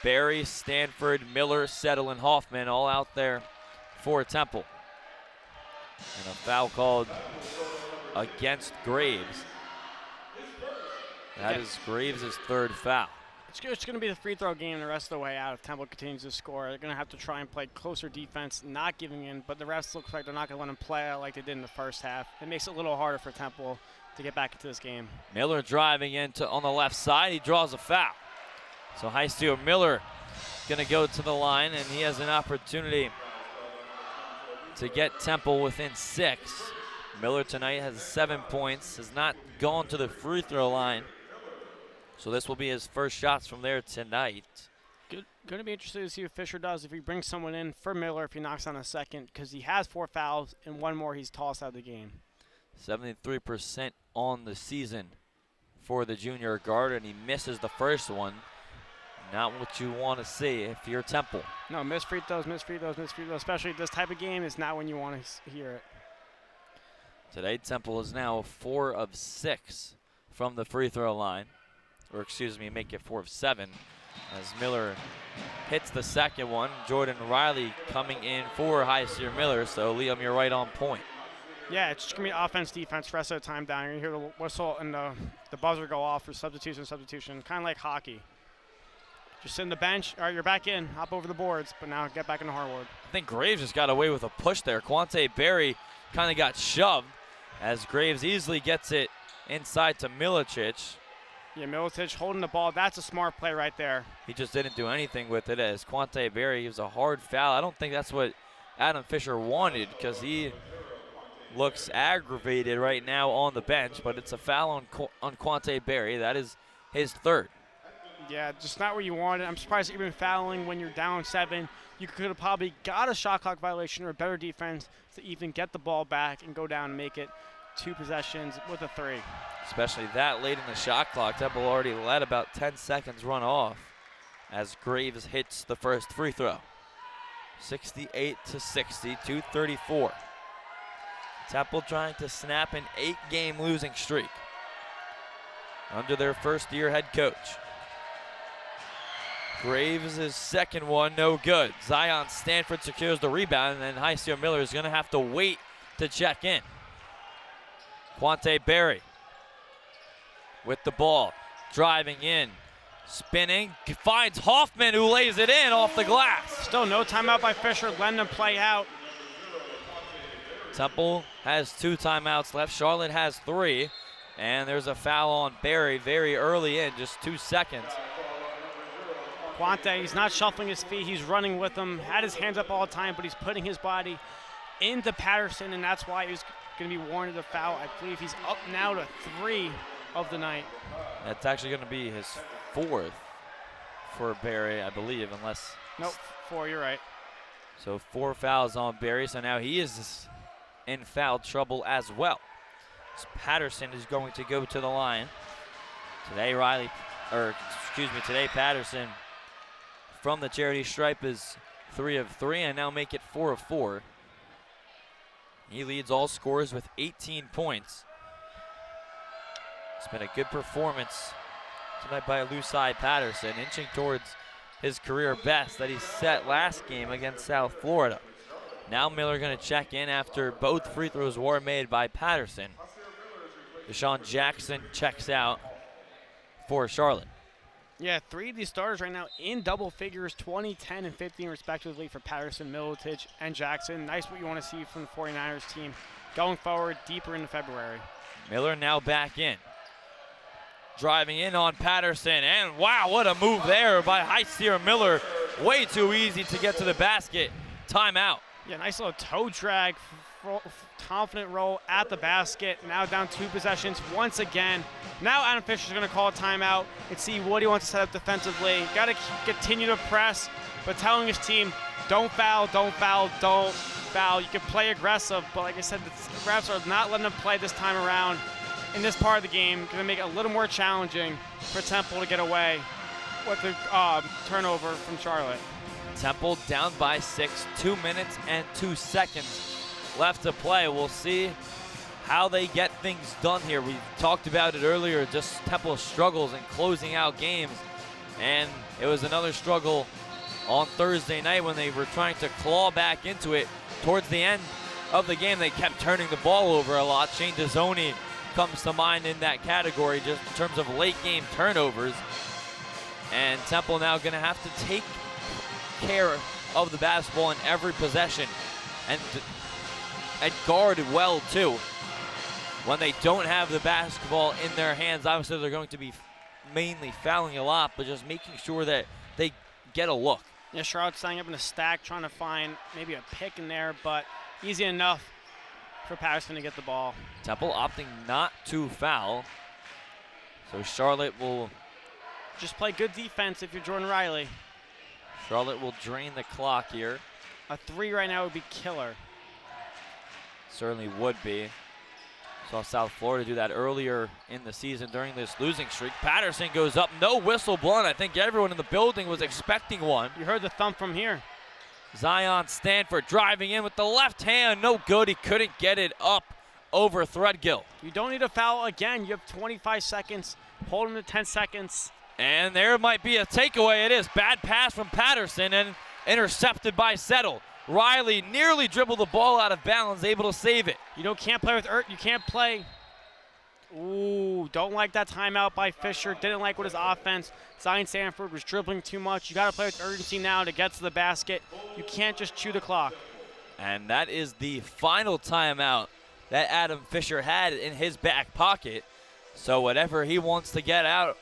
Barry, Stanford, Miller, Settle, and Hoffman all out there for Temple. And a foul called against Graves. That is Graves' 3rd foul. It's going to be the free throw game the rest of the way out if Temple continues to score. They're going to have to try and play closer defense, not giving in, but the refs looks like they're not going to let them play like they did in the first half. It makes it a little harder for Temple to get back into this game. Miller driving into on the left side. He draws a foul. So Heistio Miller going to go to the line, and he has an opportunity to get Temple within 6. Miller tonight has 7 points, has not gone to the free throw line. So this will be his first shots from there tonight. Going to be interesting to see what Fisher does if he brings someone in for Miller, if he knocks on a second, because he has 4 fouls, and 1 more he's tossed out of the game. 73% on the season for the junior guard, and he misses the first one. Not what you want to see if you're Temple. No, miss free throws, especially this type of game is not when you want to hear it. Today, Temple is now 4 of 6 from the free throw line. Or excuse me, make it 4 of 7 as Miller hits the second one. Jordan Riley coming in for Heisier Miller, so Liam, you're right on point. Yeah, it's just going to be offense, defense, rest of the time down. You hear the whistle and the buzzer go off for substitution, kind of like hockey. Just sit on the bench, all right, you're back in, hop over the boards, but now get back in the hardwood. I think Graves just got away with a push there. Quante Berry kind of got shoved as Graves easily gets it inside to Milicic. Yeah, Milicic holding the ball. That's a smart play right there. He just didn't do anything with it as Quante Berry gives a hard foul. I don't think that's what Adam Fisher wanted, because he looks aggravated right now on the bench, but it's a foul on Quante Berry. That is his 3rd. Yeah, just not where you want it. I'm surprised you're even fouling when you're down 7. You could have probably got a shot clock violation or a better defense to even get the ball back and go down and make it 2 possessions with a 3. Especially that late in the shot clock. Temple already let about 10 seconds run off as Graves hits the first free throw. 68-60, 2:34. Temple trying to snap an 8-game losing streak under their first-year head coach. Graves' second one, no good. Zion Stanford secures the rebound, and then Heisier Miller is going to have to wait to check in. Quante Berry with the ball, driving in, spinning, finds Hoffman, who lays it in off the glass. Still no timeout by Fisher, letting them play out. Temple has 2 timeouts left. Charlotte has 3, and there's a foul on Berry very early in, just 2 seconds. Quante, he's not shuffling his feet, he's running with them, had his hands up all the time, but he's putting his body into Patterson, and that's why he's going to be warranted a foul. I believe he's up now to 3 of the night. That's actually going to be his 4th for Berry, I believe, unless... Nope, 4, you're right. So 4 fouls on Berry, so now he is in foul trouble as well. So Patterson is going to go to the line. Today Patterson from the charity stripe is 3 of 3, and now make it 4 of 4. He leads all scorers with 18 points It's been a good performance tonight by Lucai Patterson, inching towards his career best that he set last game against South Florida. Now Miller going to check in after both free throws were made by Patterson. Deshaun Jackson checks out for Charlotte. Yeah, 3 of these starters right now in double figures, 20, 10, and 15 respectively for Patterson, Milicic, and Jackson. Nice what you want to see from the 49ers team going forward deeper into February. Miller now back in. Driving in on Patterson, and wow, what a move there by Heisier Miller. Way too easy to get to the basket. Timeout. Yeah, nice little toe drag, confident roll at the basket. Now down 2 possessions once again. Now Adam Fisher's going to call a timeout and see what he wants to set up defensively. Got to continue to press, but telling his team, don't foul, don't foul, don't foul. You can play aggressive, but like I said, the refs are not letting them play this time around in this part of the game. Going to make it a little more challenging for Temple to get away with the turnover from Charlotte. Temple down by 6, 2 minutes and 2 seconds left to play. We'll see how they get things done here. We talked about it earlier, just Temple's struggles in closing out games. And it was another struggle on Thursday night when they were trying to claw back into it. Towards the end of the game, they kept turning the ball over a lot. Shane Dezzoni comes to mind in that category just in terms of late game turnovers. And Temple now gonna have to take care of the basketball in every possession and guard well too. When they don't have the basketball in their hands, obviously they're going to be mainly fouling a lot, but just making sure that they get a look. Yeah, Charlotte's standing up in a stack, trying to find maybe a pick in there, but easy enough for Patterson to get the ball. Temple opting not to foul, so Charlotte will just play good defense if you're Jordan Riley. Charlotte will drain the clock here. A 3 right now would be killer. Certainly would be. Saw South Florida do that earlier in the season during this losing streak. Patterson goes up, no whistle blown. I think everyone in the building was expecting one. You heard the thump from here. Zion Stanford driving in with the left hand, no good. He couldn't get it up over Threadgill. You don't need a foul again. You have 25 seconds. Hold him to 10 seconds. And there might be a takeaway. It is bad pass from Patterson and intercepted by Settle. Riley nearly dribbled the ball out of bounds, able to save it. You can't play with You can't play. Ooh, don't like that timeout by Fisher. Didn't like what his offense. Zion Stanford was dribbling too much. You got to play with urgency now to get to the basket. You can't just chew the clock. And that is the final timeout that Adam Fisher had in his back pocket. So whatever he wants to get out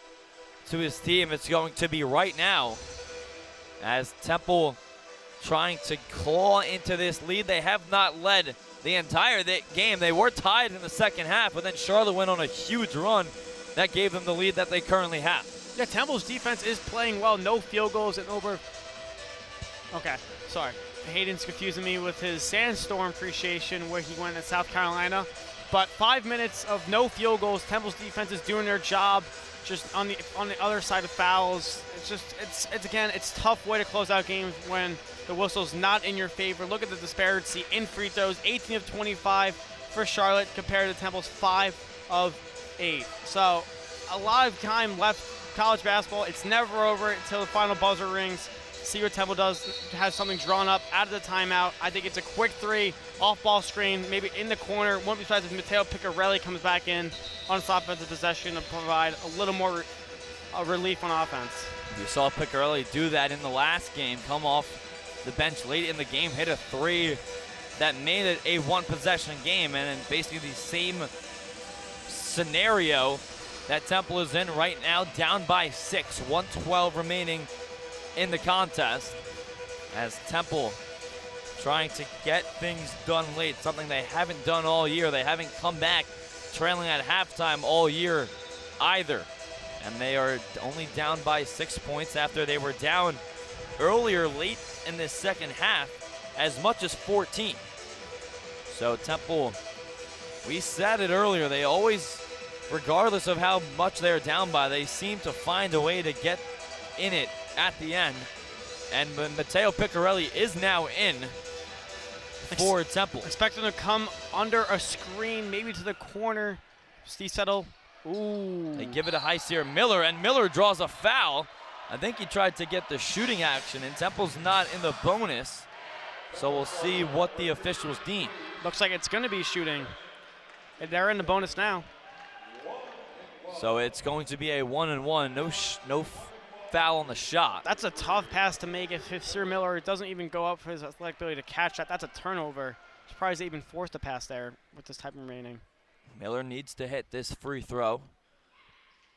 to his team, it's going to be right now. As Temple trying to claw into this lead. They have not led the entire game. They were tied in the second half, but then Charlotte went on a huge run that gave them the lead that they currently have. Yeah, Temple's defense is playing well. No field goals and over. Okay, sorry. Hayden's confusing me with his Sandstorm appreciation where he went at South Carolina. But 5 minutes of no field goals. Temple's defense is doing their job. Just on the other side of fouls. It's tough way to close out games when the whistle's not in your favor. Look at the disparity in free throws, 18 of 25 for Charlotte compared to Temple's 5 of 8. So a lot of time left college basketball. It's never over until the final buzzer rings. See what Temple does, has something drawn up out of the timeout. I think it's a quick 3, off-ball screen, maybe in the corner. Won't be surprised if Mateo Picarelli comes back in on his offensive possession to provide a little more relief on offense. You saw Picarelli do that in the last game, come off the bench late in the game, hit a 3 that made it a one-possession game, and in basically the same scenario that Temple is in right now, down by 6, 1:12 remaining in the contest, as Temple trying to get things done late, something they haven't done all year. They haven't come back trailing at halftime all year either. And they are only down by 6 points after they were down earlier late in this second half as much as 14. So Temple, we said it earlier, they always, regardless of how much they're down by, they seem to find a way to get in it at the end. And Mateo Picarelli is now in for Temple. Expect them to come under a screen, maybe to the corner. Steve Settle Ooh. They give it to Hyseer Miller, and Miller draws a foul. I think he tried to get the shooting action, and Temple's not in the bonus. So we'll see what the officials deem. Looks like it's going to be shooting. They're in the bonus now. So it's going to be a 1-and-1. No foul on the shot. That's a tough pass to make if Sir Miller doesn't even go up for his athletic ability to catch that. That's a turnover. Surprised they even forced a pass there with this type remaining. Miller needs to hit this free throw.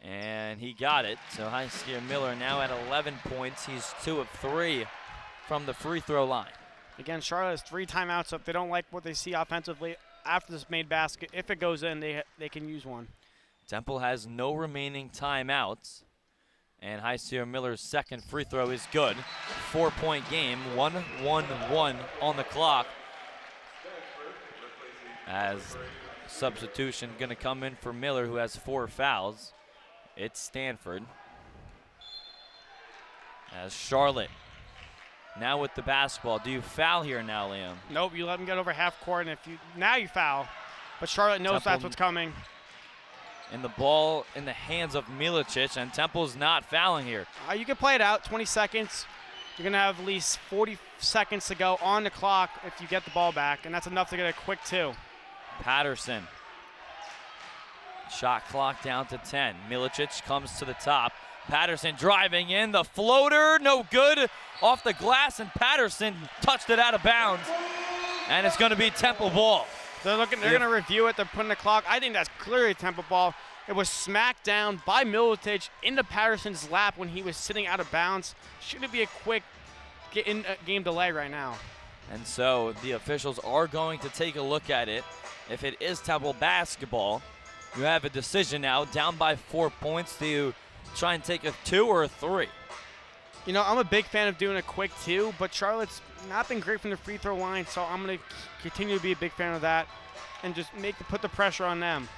And he got it. So Hyseer Miller now at 11 points. He's 2 of 3 from the free throw line. Again, Charlotte has 3 timeouts, so if they don't like what they see offensively after this made basket, if it goes in, they can use one. Temple has no remaining timeouts. And Hyseer Miller's second free throw is good. 4-point game, 1-1-1 on the clock. As substitution going to come in for Miller, who has 4 fouls. It's Stanford. As Charlotte now with the basketball. Do you foul here now, Liam? Nope, you let him get over half court, and now you foul. But Charlotte knows Temple, that's what's coming. And the ball in the hands of Milicic, and Temple's not fouling here. You can play it out, 20 seconds. You're going to have at least 40 seconds to go on the clock if you get the ball back, and that's enough to get a quick 2. Patterson. Shot clock down to 10. Milicic comes to the top. Patterson driving in. The floater, no good. Off the glass, and Patterson touched it out of bounds. And it's going to be Temple ball. They're going to review it. They're putting the clock. I think that's clearly Temple ball. It was smacked down by Milicic into Patterson's lap when he was sitting out of bounds. Should it be a quick game delay right now? And so the officials are going to take a look at it. If it is Temple basketball, you have a decision now, down by 4 points. Do you try and take a 2 or a 3? You know, I'm a big fan of doing a quick 2, but Charlotte's not been great from the free throw line, so I'm going to continue to be a big fan of that and just put the pressure on them.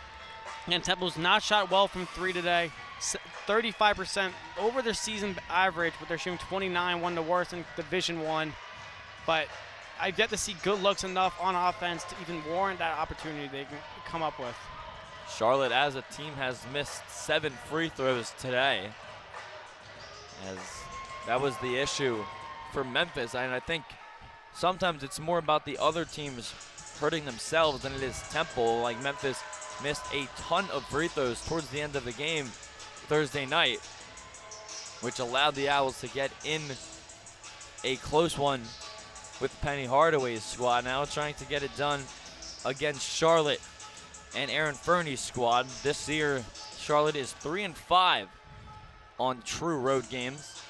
And Temple's not shot well from 3 today, 35% over their season average, but they're shooting 29, one of the worst in Division I. But I've yet to see good looks enough on offense to even warrant that opportunity they can come up with. Charlotte as a team has missed 7 free throws today, as that was the issue for Memphis. And I think sometimes it's more about the other teams hurting themselves than it is Temple. Like Memphis missed a ton of free throws towards the end of the game Thursday night, which allowed the Owls to get in a close one with Penny Hardaway's squad. Now trying to get it done against Charlotte and Aaron Fernie's squad. This year, Charlotte is 3-5 on true road games,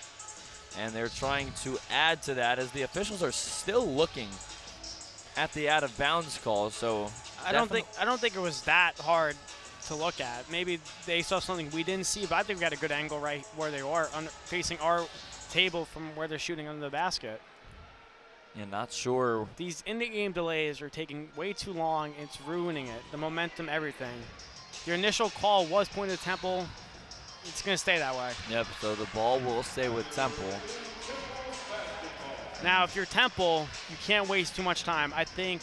and they're trying to add to that as the officials are still looking at the out of bounds call. So I don't think it was that hard to look at. Maybe they saw something we didn't see, but I think we got a good angle right where they are, facing our table from where they're shooting under the basket. Yeah, not sure. These in-the-game delays are taking way too long. It's ruining it. The momentum, everything. Your initial call was pointed to Temple. It's going to stay that way. Yep, so the ball will stay with Temple. Now, if you're Temple, you can't waste too much time. I think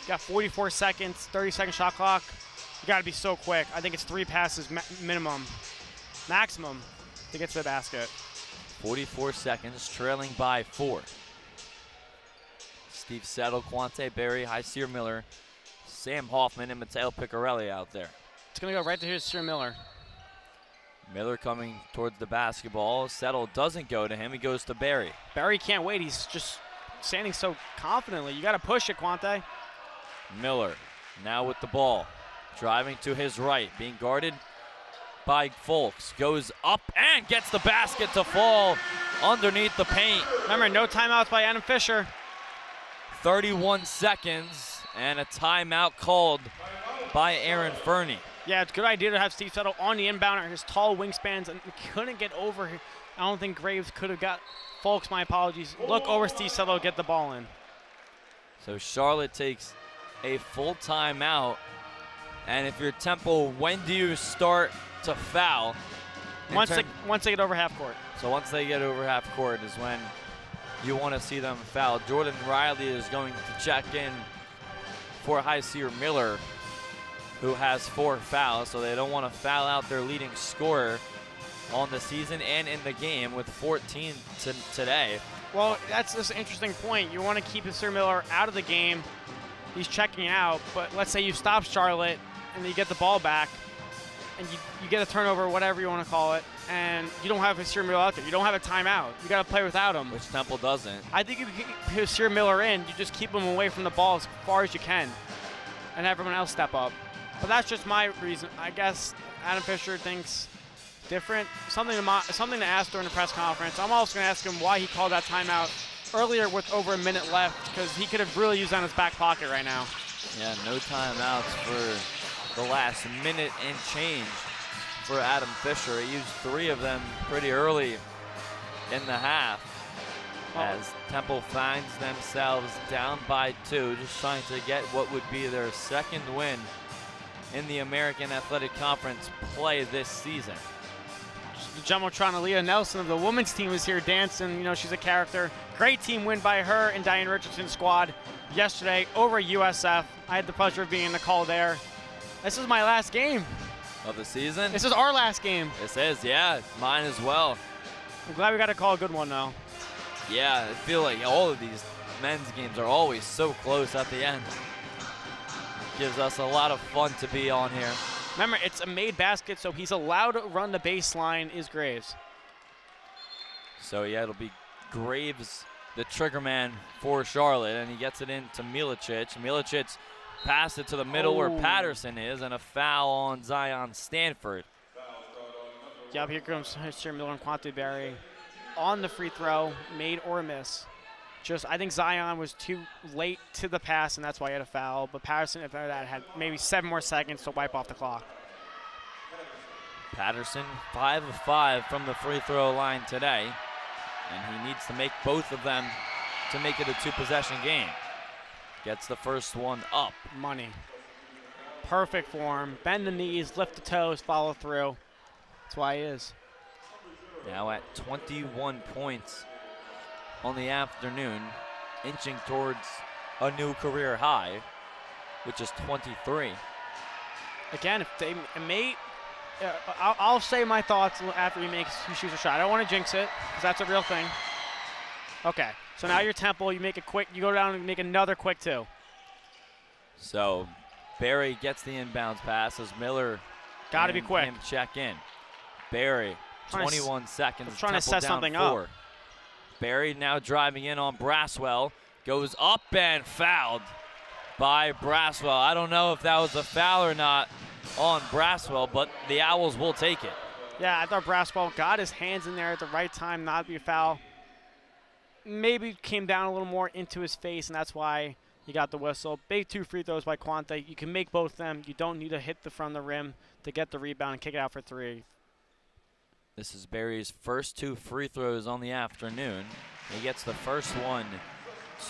you got 44 seconds, 30-second shot clock. You got to be so quick. I think it's 3 passes maximum to get to the basket. 44 seconds, trailing by 4. Steve Settle, Quante Berry, Hyseer Miller, Sam Hoffman, and Mateo Piccarelli out there. It's going to go right to Hyseer Miller. Miller coming towards the basketball. Settle doesn't go to him. He goes to Berry. Berry can't wait. He's just standing so confidently. You got to push it, Quante. Miller now with the ball. Driving to his right. Being guarded by Folks. Goes up and gets the basket to fall underneath the paint. Remember, no timeouts by Adam Fisher. 31 seconds and a timeout called by Aaron Fernie. Yeah, it's a good idea to have Steve Settle on the inbounder. His tall wingspans and couldn't get over. I don't think Graves could have got Folks, my apologies. Look over Steve Settle, get the ball in. So Charlotte takes a full timeout. And if you're Temple, when do you start to foul? Once they get over half court. So once they get over half court is when you want to see them foul. Jordan Riley is going to check in for Hyseer Miller, who has 4 fouls, so they don't want to foul out their leading scorer on the season and in the game with 14 today. Well, that's just an interesting point. You want to keep Mr. Miller out of the game. He's checking out, but let's say you stop Charlotte and you get the ball back and you get a turnover, whatever you want to call it, and you don't have Mr. Miller out there. You don't have a timeout. You got to play without him. Which Temple doesn't. I think if you keep Mr. Miller in, you just keep him away from the ball as far as you can and everyone else step up. But that's just my reason. I guess Adam Fisher thinks different. Something to ask during the press conference. I'm also going to ask him why he called that timeout earlier with over a minute left, because he could have really used that in his back pocket right now. Yeah, no timeouts for the last minute and change for Adam Fisher. He used 3 of them pretty early in the half as Temple finds themselves down by 2, just trying to get what would be their second win in the American Athletic Conference play this season. The Jumbotron Aaliyah Nelson of the women's team is here dancing. You know, she's a character. Great team win by her and Diane Richardson's squad yesterday over USF. I had the pleasure of being in the call there. This is my last game of the season. This is our last game. This is, yeah, mine as well. I'm glad we got to call a good one, though. Yeah, I feel like all of these men's games are always so close at the end. Gives us a lot of fun to be on here. Remember, it's a made basket, so he's allowed to run the baseline is Graves. So, yeah, it'll be Graves, the trigger man for Charlotte, and he gets it into Milicic. Milicic passed it to the middle where Patterson is, and a foul on Zion Stanford. Yep, here comes Mr. Miller and Quante Berry on the free throw, made or miss. I think Zion was too late to the pass, and that's why he had a foul. But Patterson, after that, had maybe 7 more seconds to wipe off the clock. Patterson, 5 of 5 from the free throw line today, and he needs to make both of them to make it a 2-possession game. Gets the first one up. Money. Perfect form. Bend the knees, lift the toes, follow through. That's why he is. Now at 21 points on the afternoon, inching towards a new career high, which is 23. Again, if they may, I'll say my thoughts after he shoots a shot. I don't want to jinx it, because that's a real thing. Okay, so now you're Temple, you make it quick, you go down and make another quick 2. So Barry gets the inbounds pass as Miller got to be quick. Him check in. Barry, 21 seconds. Trying to set something up. Barry now driving in on Braswell. Goes up and fouled by Braswell. I don't know if that was a foul or not on Braswell, but the Owls will take it. Yeah, I thought Braswell got his hands in there at the right time, not to be a foul. Maybe came down a little more into his face, and that's why he got the whistle. Big 2 free throws by Quante. You can make both of them. You don't need to hit the front of the rim to get the rebound and kick it out for 3. This is Barry's first 2 free throws on the afternoon. He gets the first one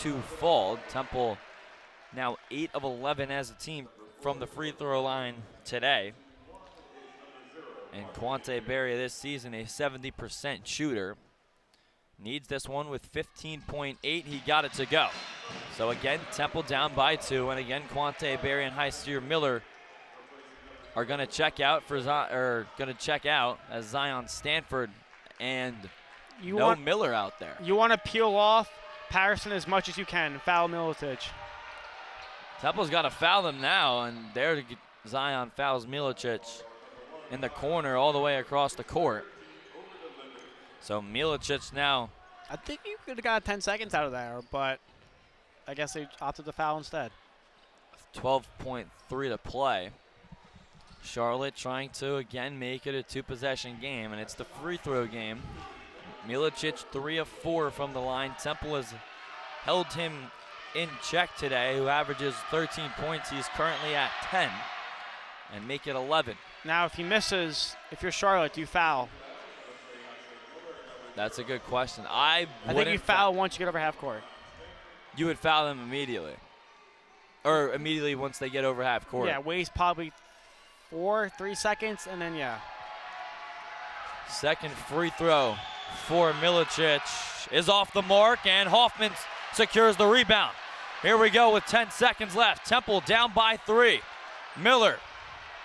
to fall. Temple now 8 of 11 as a team from the free throw line today. And Quante Barry this season a 70% shooter. Needs this one with 15.8. He got it to go. So again, Temple down by 2, and again Quante Barry and Heister Miller are going to check out as Zion Stanford and Miller out there. You want to peel off Patterson as much as you can. Foul Milicic. Temple's got to foul them now, and there Zion fouls Milicic in the corner all the way across the court. So Milicic now. I think you could have got 10 seconds out of there, but I guess they opted to foul instead. 12.3 to play. Charlotte trying to, again, make it a 2-possession game, and it's the free throw game. Milicic 3 of 4 from the line. Temple has held him in check today, who averages 13 points. He's currently at 10, and make it 11. Now, if he misses, if you're Charlotte, do you foul? That's a good question. I think you foul once you get over half court. You would foul them immediately. Or immediately once they get over half court. Yeah, waste probably 3 seconds, and then, yeah. Second free throw for Milicic is off the mark, and Hoffman secures the rebound. Here we go with 10 seconds left. Temple down by 3. Miller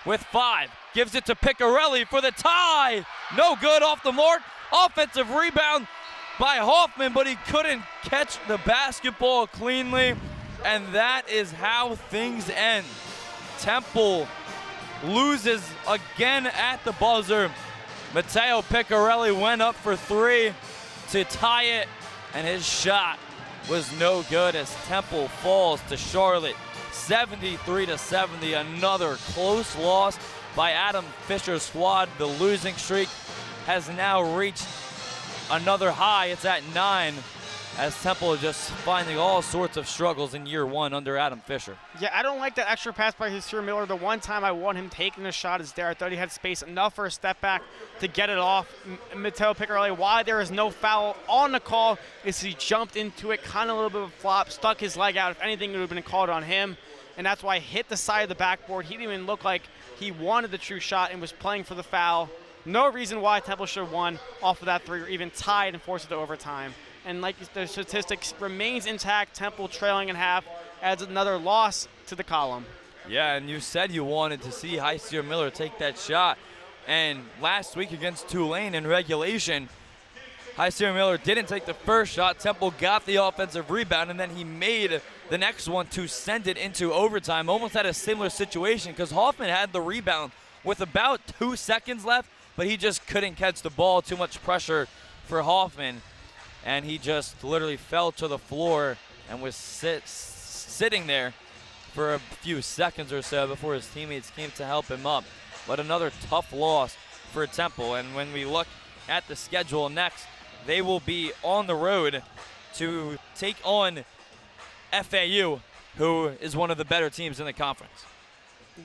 with 5. Gives it to Piccarelli for the tie. No good, off the mark. Offensive rebound by Hoffman, but he couldn't catch the basketball cleanly. And that is how things end. Temple loses again at the buzzer. Matteo Piccarelli went up for 3 to tie it, and his shot was no good as Temple falls to Charlotte 73-70. Another close loss by Adam Fisher's squad. The losing streak has now reached another high. It's at 9 as Temple is just finding all sorts of struggles in year 1 under Adam Fisher. Yeah, I don't like that extra pass by Hussein Miller. The one time I want him taking the shot is there. I thought he had space enough for a step back to get it off. Matteo Piccarelli, why there is no foul on the call is he jumped into it, kind of a little bit of a flop, stuck his leg out. If anything, it would have been called on him. And that's why he hit the side of the backboard. He didn't even look like he wanted the true shot and was playing for the foul. No reason why Temple should have won off of that 3 or even tied and forced it to overtime. And like the statistics remains intact, Temple trailing in half adds another loss to the column. Yeah, and you said you wanted to see Hussein Miller take that shot. And last week against Tulane in regulation, Hussein Miller didn't take the first shot. Temple got the offensive rebound, and then he made the next one to send it into overtime. Almost had a similar situation because Hoffman had the rebound with about 2 seconds left, but he just couldn't catch the ball. Too much pressure for Hoffman. And he just literally fell to the floor and was sitting there for a few seconds or so before his teammates came to help him up. But another tough loss for Temple. And when we look at the schedule next, they will be on the road to take on FAU, who is one of the better teams in the conference.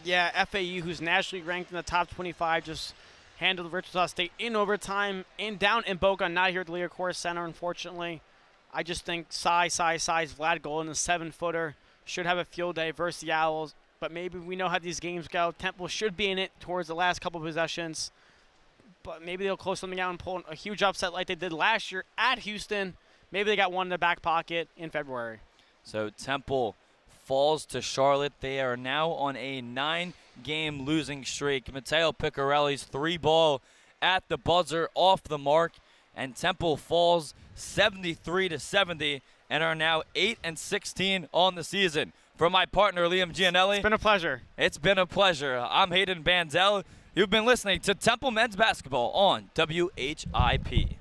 Yeah, FAU, who's nationally ranked in the top 25, just handled Wichita State in overtime and down in Boca, not here at the Liacouras Center, unfortunately. I just think size. Vlad Golden, a 7-footer, should have a field day versus the Owls. But maybe we know how these games go. Temple should be in it towards the last couple of possessions. But maybe they'll close something out and pull a huge upset like they did last year at Houston. Maybe they got one in the back pocket in February. So Temple falls to Charlotte. They are now on a 9-game losing streak. Matteo Piccarelli's 3-ball at the buzzer off the mark, and Temple falls 73-70 and are now 8-16 on the season. For my partner Liam Gianelli, it's been a pleasure. It's been a pleasure. I'm Hayden Banzel. You've been listening to Temple Men's Basketball on WHIP.